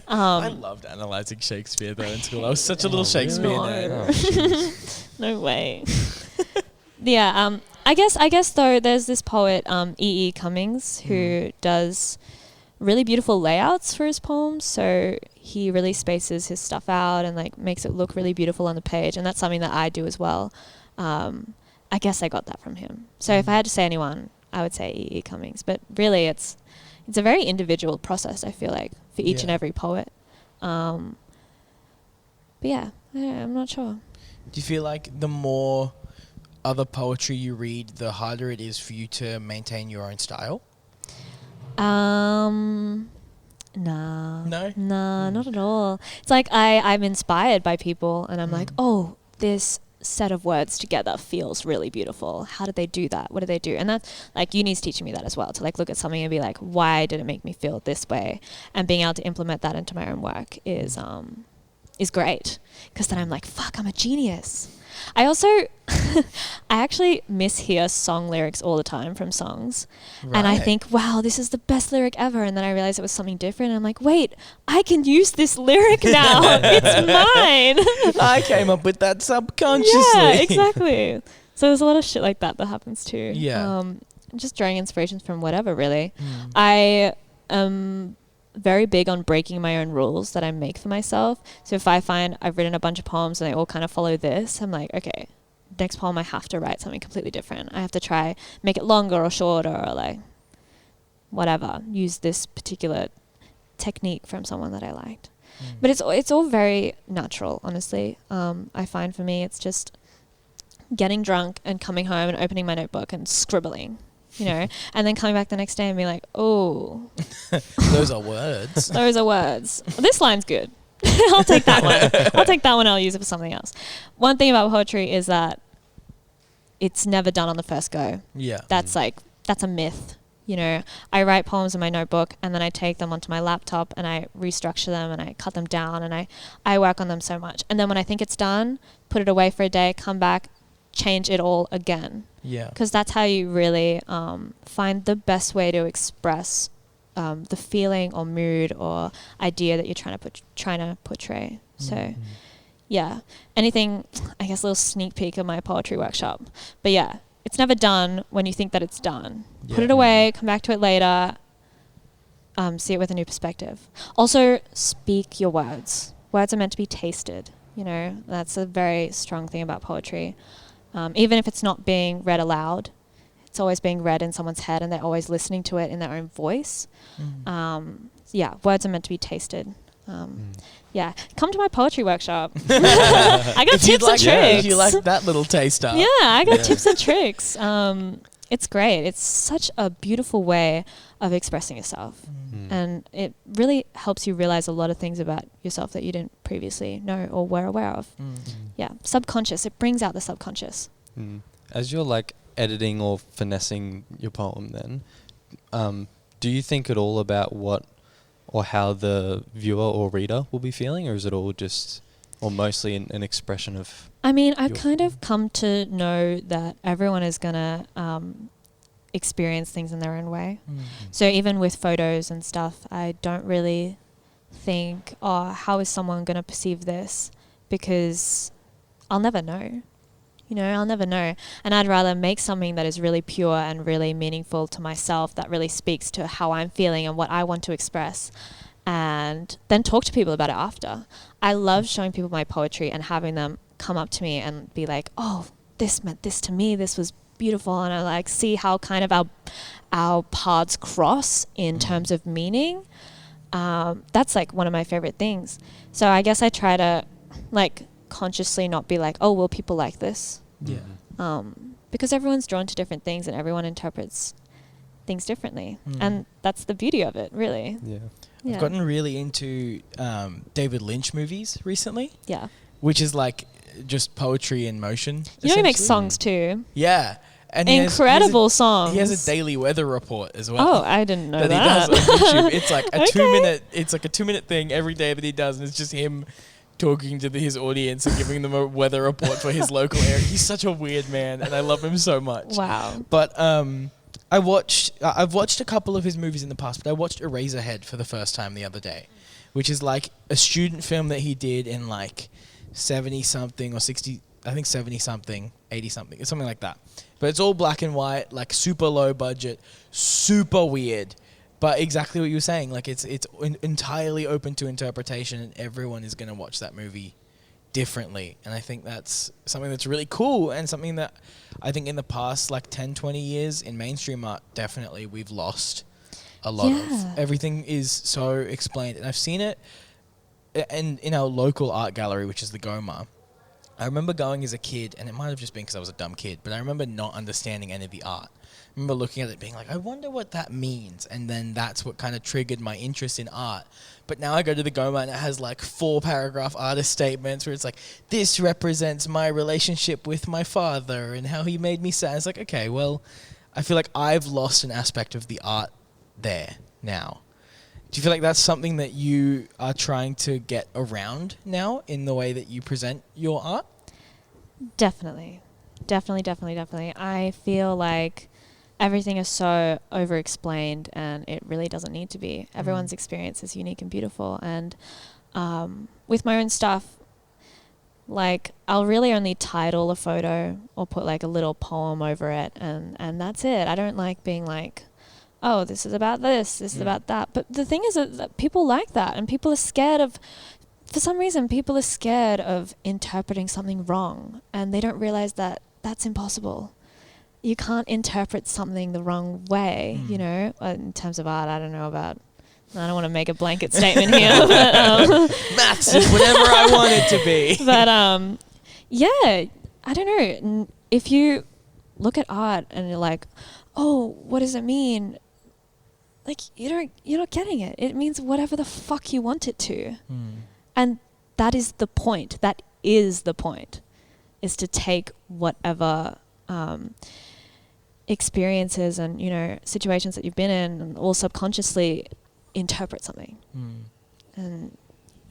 I loved analysing Shakespeare though in school. I was such a little Shakespeare nerd. No way. Yeah, I guess though there's this poet, E. Cummings, who does really beautiful layouts for his poems. So he really spaces his stuff out and makes it look really beautiful on the page, and that's something that I do as well. I guess I got that from him. So if I had to say anyone, I would say E. Cummings. But really, it's a very individual process, I feel like, for each and every poet. But yeah, I'm not sure. Do you feel like the more other poetry you read, the harder it is for you to maintain your own style? Nah. No? Nah, not at all. It's like I'm inspired by people, and I'm like, oh, this set of words together feels really beautiful. How did they do that? What did they do? And that's uni's teaching me that as well, to look at something and be like, why did it make me feel this way? And being able to implement that into my own work is great, because then I'm like, fuck, I'm a genius. I also I actually mishear song lyrics all the time from songs. Right. And I think, wow, this is the best lyric ever. And then I realize it was something different. And I'm like, wait, I can use this lyric now. It's mine. I came up with that subconsciously. Yeah, exactly. So there's a lot of shit like that happens too. Yeah. Just drawing inspirations from whatever, really. I am very big on breaking my own rules that I make for myself. So if I find I've written a bunch of poems and they all kind of follow this, I'm like, okay, next poem I have to write something completely different. I have to try make it longer or shorter or like whatever. Use this particular technique from someone that I liked. But it's all very natural, honestly. I find for me it's just getting drunk and coming home and opening my notebook and scribbling, you know, and then coming back the next day and being like, oh. Those are words. Those are words. This line's good. I'll take that one. I'll take that one. I'll use it for something else. One thing about poetry is that it's never done on the first go. Yeah. That's a myth. You know, I write poems in my notebook and then I take them onto my laptop and I restructure them and I cut them down and I work on them so much. And then when I think it's done, put it away for a day, come back, change it all again. Yeah. Because that's how you really find the best way to express the feeling or mood or idea that you're trying to portray. So, yeah, anything. I guess a little sneak peek of my poetry workshop. But yeah, it's never done when you think that it's done. Yeah. Put it away, come back to it later. See it with a new perspective. Also, speak your words. Words are meant to be tasted. You know, that's a very strong thing about poetry. Even if it's not being read aloud, it's always being read in someone's head and they're always listening to it in their own voice. Yeah, words are meant to be tasted. Yeah, come to my poetry workshop. I got tips and tricks. You like that little taster. Yeah, I got tips and tricks. It's great. It's such a beautiful way of expressing yourself. And it really helps you realize a lot of things about yourself that you didn't previously know or were aware of. Yeah, subconscious. It brings out the subconscious. As you're like editing or finessing your poem then, do you think at all about what or how the viewer or reader will be feeling, or is it all just, or mostly an expression of... I mean, I've kind of come to know that everyone is going to experience things in their own way. So even with photos and stuff, I don't really think, oh, how is someone going to perceive this? Because I'll never know. You know, I'll never know. And I'd rather make something that is really pure and really meaningful to myself, that really speaks to how I'm feeling and what I want to express, and then talk to people about it after. I love showing people my poetry and having them come up to me and be like, oh, this meant this to me. This was beautiful. And I like see how kind of our paths cross in terms of meaning. That's like one of my favorite things. So I guess I try to like consciously not be like, oh, will people like this? Yeah. Because everyone's drawn to different things and everyone interprets things differently. And that's the beauty of it, really. Yeah. I've gotten really into David Lynch movies recently. Yeah. Which is like just poetry in motion. You know he makes songs too. Yeah. And incredible songs. He has a daily weather report as well. Oh, I didn't know that. He does on YouTube. It's like a 2-minute thing every day that he does, and it's just him talking to his audience and giving them a weather report for his local area. He's such a weird man, and I love him so much. Wow. But I've watched a couple of his movies in the past, but I watched Eraserhead for the first time the other day, which is like a student film that he did in like 70-something or 60, I think 70-something, 80-something, something like that. But it's all black and white, like super low budget, super weird. But exactly what you were saying, like it's entirely open to interpretation, and everyone is going to watch that movie differently. And I think that's something that's really cool, and something that I think in the past like 10, 20 years in mainstream art, definitely we've lost a lot of. Everything is so explained. And I've seen it in our local art gallery, which is the Goma. I remember going as a kid, and it might have just been because I was a dumb kid, but I remember not understanding any of the art. I remember looking at it being like, I wonder what that means. And then that's what kind of triggered my interest in art. But now I go to the Goma and it has like 4-paragraph artist statements where it's like, this represents my relationship with my father and how he made me sad. It's like, okay, well, I feel like I've lost an aspect of the art there now. Do you feel like that's something that you are trying to get around now in the way that you present your art? Definitely. I feel like everything is so over-explained, and it really doesn't need to be. Everyone's experience is unique and beautiful. And with my own stuff, like I'll really only title a photo or put like a little poem over it, and that's it. I don't like being like, oh, this is about this is about that. But the thing is that people like that, and people are scared of for some reason, people are scared of interpreting something wrong, and they don't realize that that's impossible. You can't interpret something the wrong way, you know, in terms of art. I don't want to make a blanket statement here. But, maths is whatever I want it to be. But yeah, I don't know. If you look at art and you're like, oh, what does it mean? Like, you're not getting it. It means whatever the fuck you want it to. And that is the point. That is the point, is to take whatever experiences and, you know, situations that you've been in and all subconsciously interpret something. And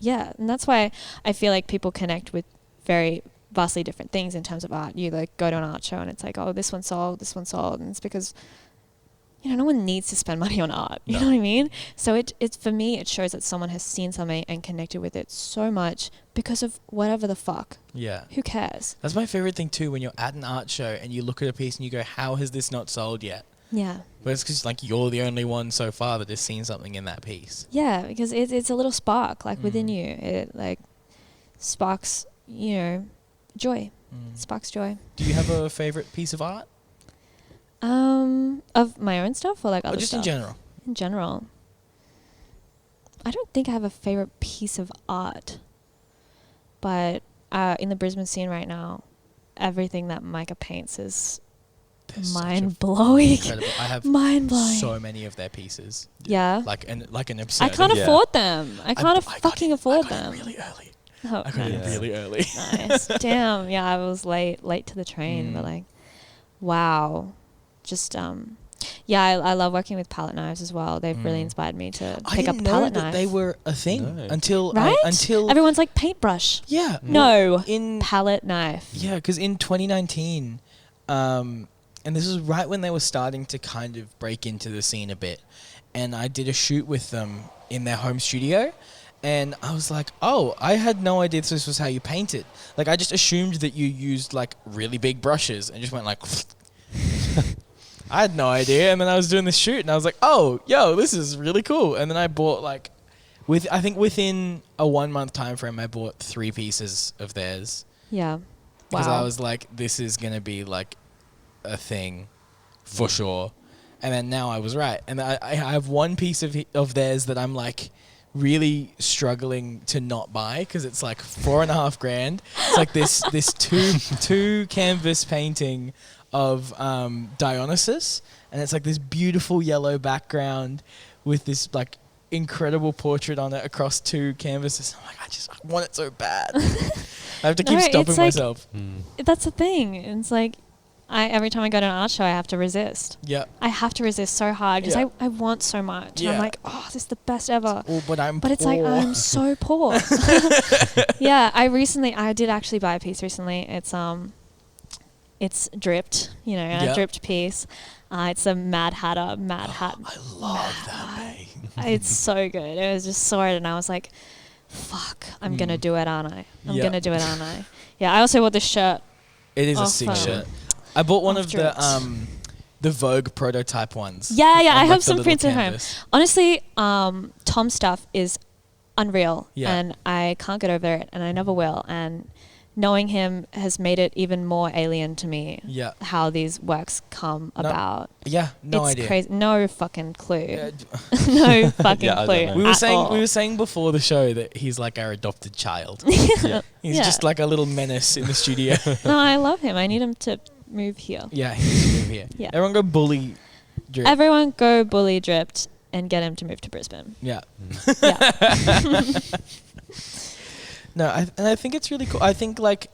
yeah, and that's why I feel like people connect with very vastly different things in terms of art. You like go to an art show and it's like, oh, this one sold, and it's because, you know, no one needs to spend money on art. You know what I mean? So it's for me, it shows that someone has seen something and connected with it so much because of whatever the fuck. Yeah. Who cares? That's my favorite thing too, when you're at an art show and you look at a piece and you go, how has this not sold yet? Yeah. But it's because like you're the only one so far that has seen something in that piece. Yeah, because it's a little spark like within you. It like sparks, you know, joy. Sparks joy. Do you have a favorite piece of art? Of my own stuff or like other Or just stuff? in general? In general. I don't think I have a favorite piece of art. But in the Brisbane scene right now, everything that Micah paints is mind-blowing. Incredible. I have mind-blowing. so many of their pieces. Yeah. Like an absurd. I can't afford them. I can't fucking afford I them. got it really early. Oh, I got it really early. Nice. Damn. Yeah, I was late to the train, but like, wow. Just yeah, I love working with palette knives as well. They've really inspired me to pick up a palette knife. I didn't know that they were a thing until right? until everyone's like paintbrush. Yeah. No. In palette knife. Yeah, because in 2019, and this was right when they were starting to kind of break into the scene a bit, and I did a shoot with them in their home studio. And I was like, oh, I had no idea this was how you painted. Like, I just assumed that you used like really big brushes and just went like. I had no idea, and then I was doing this shoot, and I was like, "Oh, yo, this is really cool." And then I bought like, I think within a 1 month time frame, I bought 3 pieces of theirs. Yeah, because wow. I was like, "This is gonna be like a thing, for sure." And then now I was right, and I have one piece of theirs that I'm like really struggling to not buy because it's like $4,500. It's like this two canvas painting of Dionysus, and it's like this beautiful yellow background with this like incredible portrait on it across 2 canvases. I'm like, I want it so bad. I have to keep stopping myself. That's the thing. It's like every time I go to an art show, I have to resist. Yeah, I have to resist so hard because I want so much. Yeah. And I'm like, oh, this is the best ever. Oh, but I'm poor. It's like, I'm so poor. Yeah, I did actually buy a piece recently. It's dripped, you know, a dripped piece. It's a Mad Hatter hat. I love that, mate. It's so good. It was just saw it and I was like, fuck, I'm going to do it, aren't I? I'm going to do it, aren't I? Yeah, I also wore this shirt. It is a sick shirt. I bought one of the Vogue prototype ones. Yeah, I like have some prints at home. Honestly, Tom's stuff is unreal and I can't get over it and I never will. And knowing him has made it even more alien to me. Yeah. How these works come about. Yeah, no idea. It's crazy. No fucking clue. Yeah. No fucking clue. We were saying before the show that he's like our adopted child. He's just like a little menace in the studio. No, I love him. I need him to move here. Yeah, he needs to move here. Yeah. Everyone go bully Drip. Everyone go bully Dripped and get him to move to Brisbane. Yeah. Yeah. No, I think it's really cool. I think like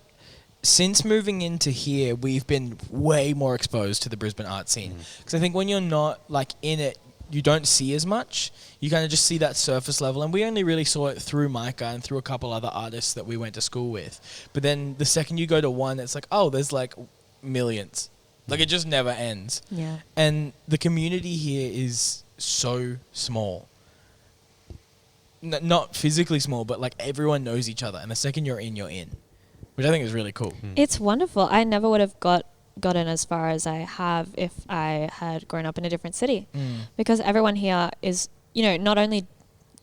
since moving into here, we've been way more exposed to the Brisbane art scene. Because I think when you're not like in it, you don't see as much. You kind of just see that surface level. And we only really saw it through Micah and through a couple other artists that we went to school with. But then the second you go to one, it's like, oh, there's like millions. Like it just never ends. Yeah. And the community here is so small. Not physically small, but like everyone knows each other. And the second you're in, which I think is really cool. It's wonderful. I never would have gotten as far as I have if I had grown up in a different city. Because everyone here is, you know, not only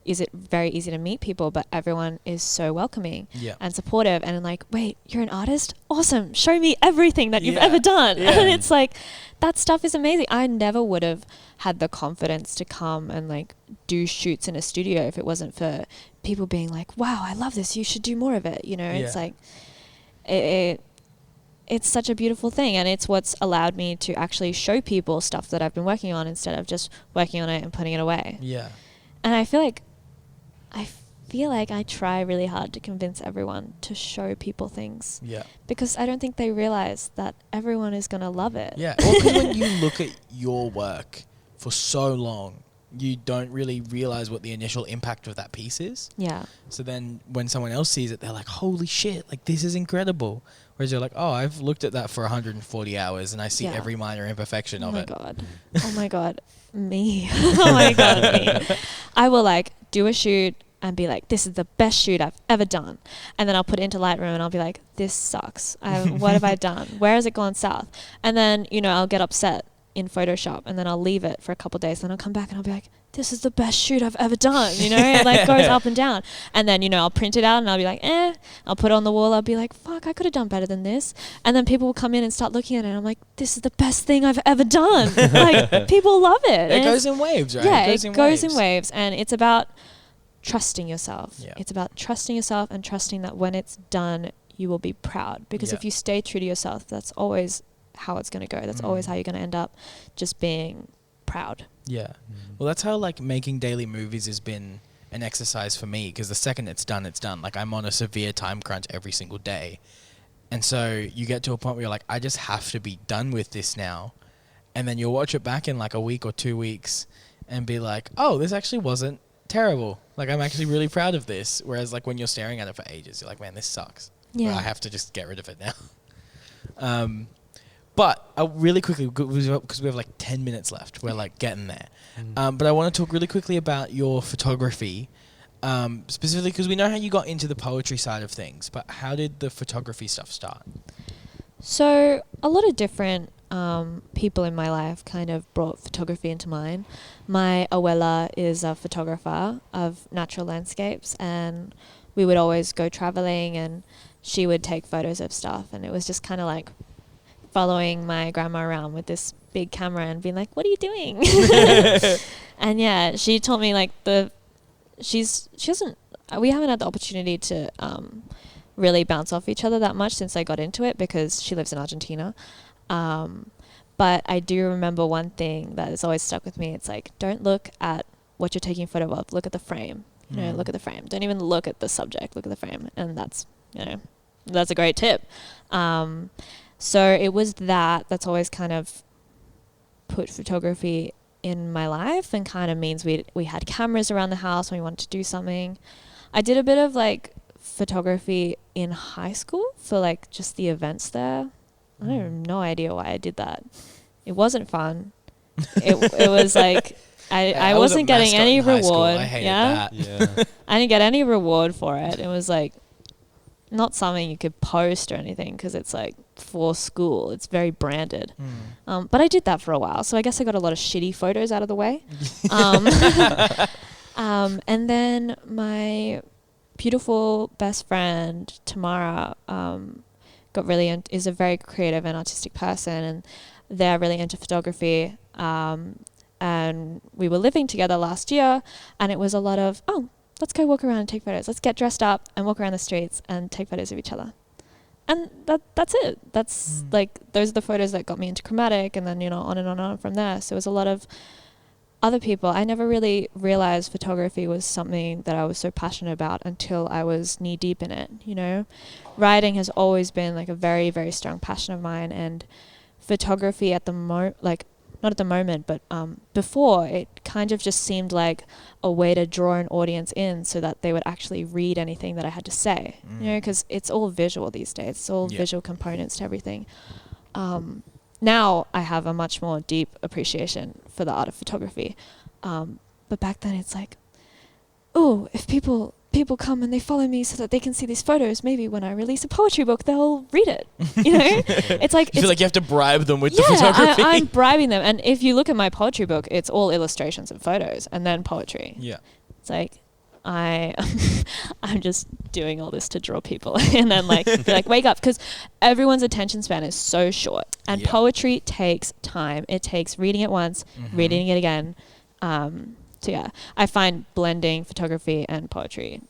is it very easy to meet people, but everyone is so welcoming Yeah. and supportive and like, wait, you're an artist? Awesome. Show me everything that you've Yeah. ever done. Yeah. And it's like, that stuff is amazing. I never would have had the confidence to come and like do shoots in a studio if it wasn't for people being like, wow, I love this. You should do more of it. You know, it's Yeah. like, it's such a beautiful thing, and it's what's allowed me to actually show people stuff that I've been working on instead of just working on it and putting it away. Yeah. And I feel like I try really hard to convince everyone to show people things, Yeah. because I don't think they realize that everyone is going to love it. Yeah. Well, because when you look at your work for so long, you don't really realize what the initial impact of that piece is. Yeah. So then when someone else sees it, they're like, holy shit, like this is incredible. Whereas you're like, oh, I've looked at that for 140 hours and I see Yeah. every minor imperfection Oh of my it. God. Oh my God. Me. Oh my God. Me. I will like do a shoot and be like, this is the best shoot I've ever done. And then I'll put it into Lightroom and I'll be like, this sucks. What have I done? Where has it gone south? And then, you know, I'll get upset in Photoshop and then I'll leave it for a couple of days. Then I'll come back and I'll be like, this is the best shoot I've ever done. You know, it like goes up and down. And then, you know, I'll print it out and I'll be like, I'll put it on the wall. I'll be like, fuck, I could have done better than this. And then people will come in and start looking at it and I'm like, this is the best thing I've ever done. Like, people love it. It goes in waves, right? Yeah, it goes in waves. And it's about trusting yourself. Yeah. It's about trusting yourself and trusting that when it's done, you will be proud. Because Yeah. if you stay true to yourself, that's always how it's going to go. That's always how you're going to end up, just being proud. Yeah. Well, that's how like making daily movies has been an exercise for me, because the second it's done, it's done. Like I'm on a severe time crunch every single day. And so you get to a point where you're like, I just have to be done with this now. And then you'll watch it back in like a week or 2 weeks and be like, oh, this actually wasn't terrible. Like I'm actually really proud of this. Whereas like when you're staring at it for ages, you're like, man, this sucks. Yeah. I have to just get rid of it now. But really quickly, because we have like 10 minutes left, we're like getting there. But I want to talk really quickly about your photography, specifically because we know how you got into the poetry side of things, but how did the photography stuff start? So a lot of different people in my life kind of brought photography into mine. My abuela is a photographer of natural landscapes, and we would always go traveling and she would take photos of stuff, and it was just kind of like following my grandma around with this big camera and being like, what are you doing? And yeah, she told me like we haven't had the opportunity to really bounce off each other that much since I got into it, because she lives in Argentina. But I do remember one thing that has always stuck with me. It's like, don't look at what you're taking a photo of, look at the frame. You know, look at the frame. Don't even look at the subject, look at the frame. And that's, you know, that's a great tip. So it was that's always kind of put photography in my life, and kind of means we had cameras around the house when we wanted to do something. I did a bit of like photography in high school for like just the events there. I have no idea why I did that. It wasn't fun. It was like I wasn't getting any reward. I hated yeah? that. Yeah. I didn't get any reward for it. It was like not something you could post or anything, because it's like for school. It's very branded. But I did that for a while, so I guess I got a lot of shitty photos out of the way. And then my beautiful best friend Tamara got really is a very creative and artistic person, and they're really into photography. And we were living together last year, and it was a lot of, let's go walk around and take photos. Let's get dressed up and walk around the streets and take photos of each other. And that's it. That's like, those are the photos that got me into chromatic, and then, you know, on and on and on from there. So it was a lot of other people. I never really realized photography was something that I was so passionate about until I was knee deep in it, you know. Writing has always been like a very, very strong passion of mine, and photography at the not at the moment, but before, it kind of just seemed like a way to draw an audience in so that they would actually read anything that I had to say, you know, because it's all visual these days. It's all visual components to everything. Now I have a much more deep appreciation for the art of photography. But back then it's like, if people come and they follow me so that they can see these photos, maybe when I release a poetry book, they'll read it. You know, it's like, you feel like you have to bribe them with the photography. I'm bribing them. And if you look at my poetry book, it's all illustrations and photos and then poetry. Yeah. It's like, I'm just doing all this to draw people and then like be like, wake up, because everyone's attention span is so short, and poetry takes time. It takes reading it once, reading it again. So yeah, I find blending photography and poetry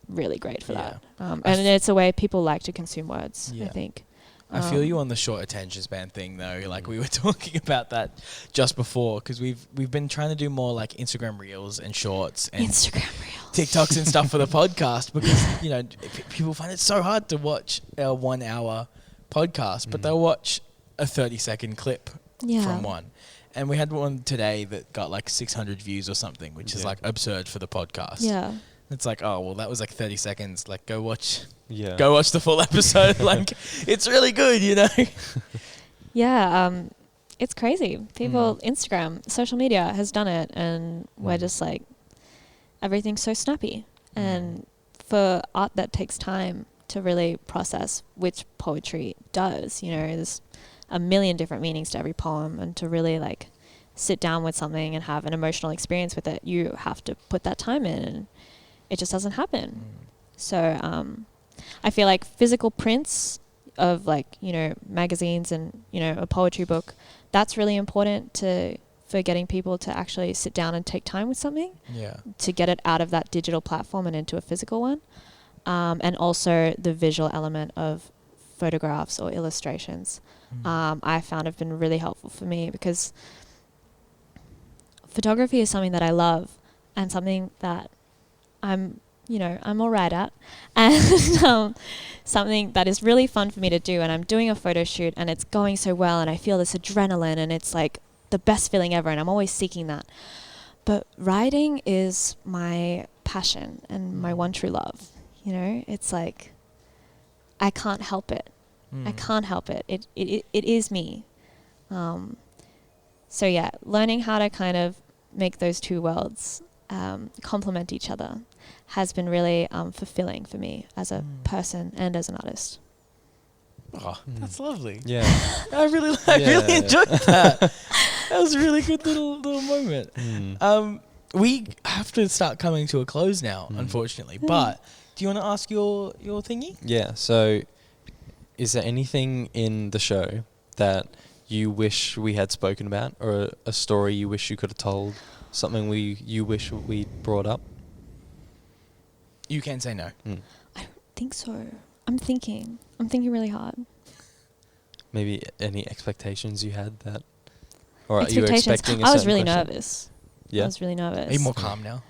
really great for that. And it's a way people like to consume words, I think. I feel you on the short attention span thing though. Like we were talking about that just before, because we've been trying to do more like Instagram reels and shorts and TikToks and stuff for the podcast, because you know people find it so hard to watch a 1 hour podcast, but they'll watch a 30-second clip from one. And we had one today that got like 600 views or something, which is like absurd for the podcast. Yeah. It's like, oh, well, that was like 30 seconds. Like, go watch the full episode. Like, it's really good, you know? It's crazy. People, Instagram, social media has done it, and we're just like, everything's so snappy. And for art that takes time to really process, which poetry does, you know, there's a million different meanings to every poem, and to really like sit down with something and have an emotional experience with it, you have to put that time in, and it just doesn't happen. So I feel like physical prints of like, you know, magazines and, you know, a poetry book, that's really important for getting people to actually sit down and take time with something, to get it out of that digital platform and into a physical one. And also the visual element of photographs or illustrations, I found have been really helpful for me, because photography is something that I love and something that I'm all right at, and something that is really fun for me to do. And I'm doing a photo shoot and it's going so well, and I feel this adrenaline, and it's like the best feeling ever, and I'm always seeking that. But writing is my passion and my one true love. You know, it's like I can't help it. I can't help it. It is me. So yeah, learning how to kind of make those two worlds complement each other has been really fulfilling for me as a person and as an artist. Oh, that's lovely. Yeah. I really enjoyed that. That was a really good little moment. We have to start coming to a close now, unfortunately. But do you want to ask your thingy? Yeah. So is there anything in the show that you wish we had spoken about, or a story you wish you could have told, something you wish we brought up? You can say no. I don't think so. I'm thinking really hard. Maybe any expectations you had that, or are you expectations. expecting a I was certain really question? nervous. Yeah. I was really nervous. Are you more calm now?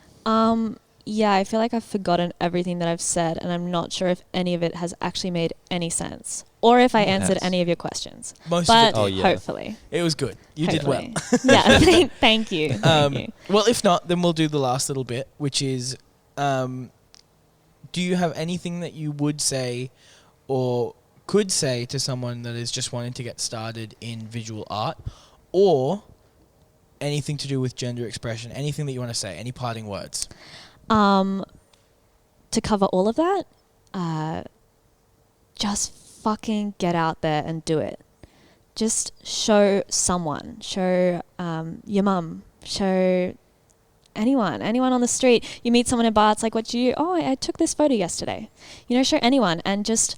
Yeah, I feel like I've forgotten everything that I've said, and I'm not sure if any of it has actually made any sense, or if I answered any of your questions. Most of it did. Hopefully. It was good. You did well. Yeah, thank you. Thank you. Well, if not, then we'll do the last little bit, which is, do you have anything that you would say or could say to someone that is just wanting to get started in visual art, or anything to do with gender expression, anything that you want to say, any parting words? To cover all of that, just fucking get out there and do it. Just show someone, show your mum, show anyone on the street. You meet someone in a bar, it's like, what do you do? Oh, I took this photo yesterday. You know, show anyone, and just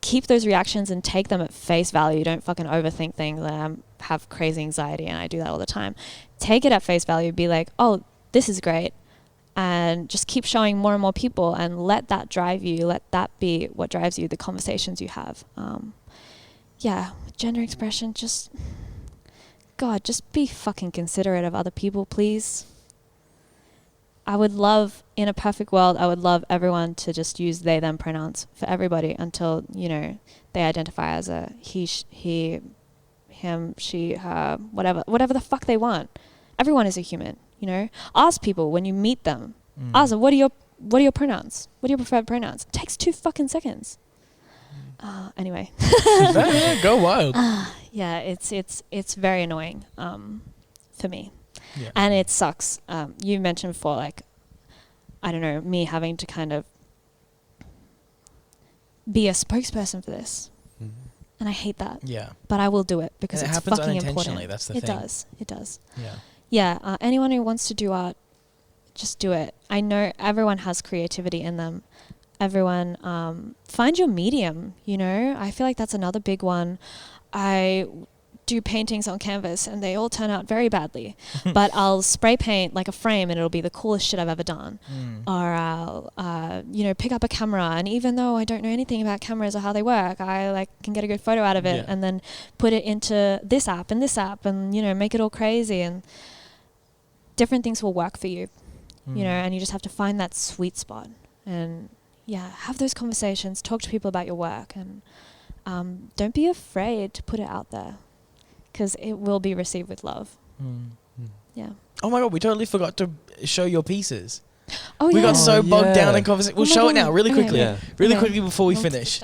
keep those reactions and take them at face value. Don't fucking overthink things. I have crazy anxiety and I do that all the time. Take it at face value. Be like, oh, this is great. And just keep showing more and more people, and let that drive you. Let that be what drives you, the conversations you have. Gender expression, just be fucking considerate of other people, please. I would love, in a perfect world, I would love everyone to just use they, them pronouns for everybody until, you know, they identify as a he, him, she, her, whatever the fuck they want. Everyone is a human, you know. Ask people when you meet them. Ask them, what are your pronouns? What are your preferred pronouns? It takes 2 fucking seconds. Anyway. Go wild. It's very annoying for me. Yeah. And it sucks. You mentioned before, like, I don't know, me having to kind of be a spokesperson for this. And I hate that. Yeah. But I will do it because it's fucking important. That's the thing. It does. Yeah. Yeah. Anyone who wants to do art, just do it. I know everyone has creativity in them. Everyone, find your medium, you know? I feel like that's another big one. I do paintings on canvas and they all turn out very badly, but I'll spray paint like a frame and it'll be the coolest shit I've ever done. Or I'll, pick up a camera, and even though I don't know anything about cameras or how they work, I can get a good photo out of it and then put it into this app and make it all crazy, and different things will work for you, and you just have to find that sweet spot and have those conversations, talk to people about your work, and don't be afraid to put it out there, because it will be received with love. Yeah. Oh my God, we totally forgot to show your pieces. Oh, we got so bogged down in conversation. We'll show it now really quickly. Really quickly before we finish.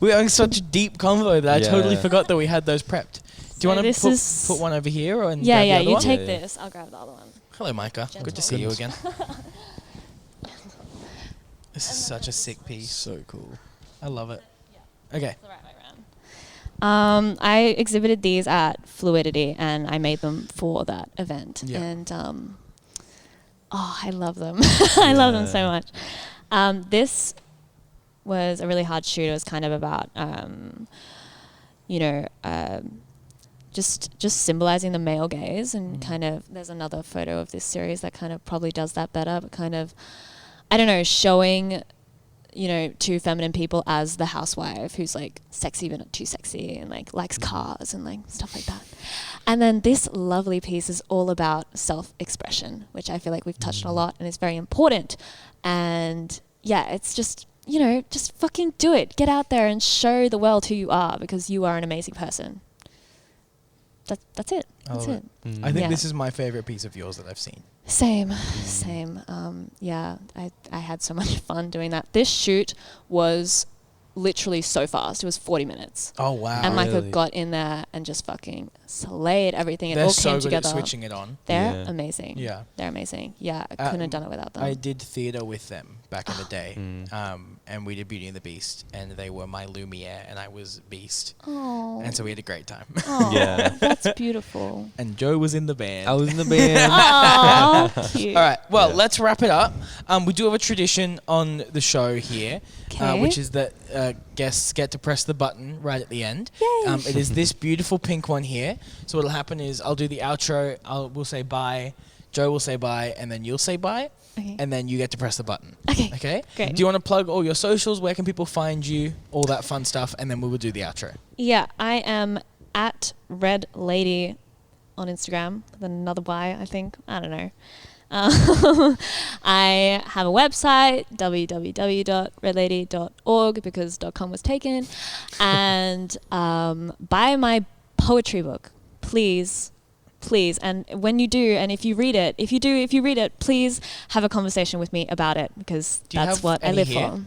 We're having such a deep convo that I totally forgot that we had those prepped. Do you want to put one over here? Or grab the other you one? take this. I'll grab the other one. Hello, Micah. Gentle. Good to see you again. This is such a sick piece. So cool. I love it. Okay. The right way around. I exhibited these at Fluidity, and I made them for that event. Yeah. And I love them. I love them so much. This was a really hard shoot. It was kind of about, just symbolizing the male gaze, and kind of, there's another photo of this series that kind of probably does that better, but kind of, I don't know, showing, two feminine people as the housewife who's like sexy but not too sexy, and like likes cars and like stuff like that. And then this lovely piece is all about self-expression, which I feel like we've touched on a lot and is very important. And it's just, just fucking do it. Get out there and show the world who you are, because you are an amazing person. That's it. That's it. I think this is my favorite piece of yours that I've seen. Same. I had so much fun doing that. This shoot was literally so fast. It was 40 minutes. Oh, wow. And Micah got in there and just fucking slayed everything. It They're all so came good together. at switching it on. They're amazing. Yeah. They're amazing. Yeah, I couldn't have done it without them. I did theatre with them back in the day, and we did Beauty and the Beast, and they were my Lumiere, and I was Beast. Oh. And so we had a great time. Oh, Yeah. that's beautiful. And Joe was in the band. I was in the band. Oh, cute. All right, well, let's wrap it up. We do have a tradition on the show here, which is that guests get to press the button right at the end. Yay. It is this beautiful pink one here. So what'll happen is I'll do the outro, we'll say bye, Joe will say bye, and then you'll say bye, and then you get to press the button. Okay? Great. Do you want to plug all your socials? Where can people find you? All that fun stuff, and then we will do the outro. Yeah, I am at RedLadyy on Instagram with another Y, I think. I don't know. I have a website, www.redladyy.org, because .com was taken. And buy my poetry book, please. And when you do, and if you read it, please have a conversation with me about it, because that's what I live for.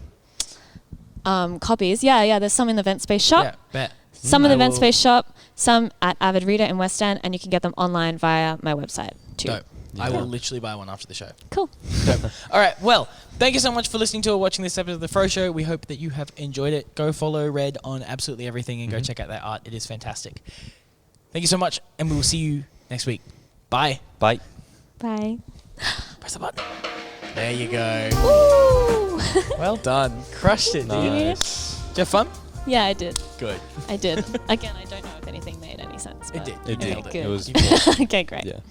Copies, there's some in the Vent Space shop. Yeah, bet. Some in the Vent Space shop, some at Avid Reader in West End, and you can get them online via my website too. Dope. I will literally buy one after the show. Cool. Dope. All right. Well, thank you so much for listening to or watching this episode of The Fro Show. We hope that you have enjoyed it. Go follow Red on absolutely everything and go check out their art. It is fantastic. Thank you so much, and we will see you next week. Bye. Bye. Bye. Press the button. There you go. Woo! Well done. Crushed it, dude. Nice. Did you have fun? Yeah, I did. Good. I did. Again, I don't know if anything made any sense. It but did. It did. nailed it. Good. It was. Okay, great. Yeah.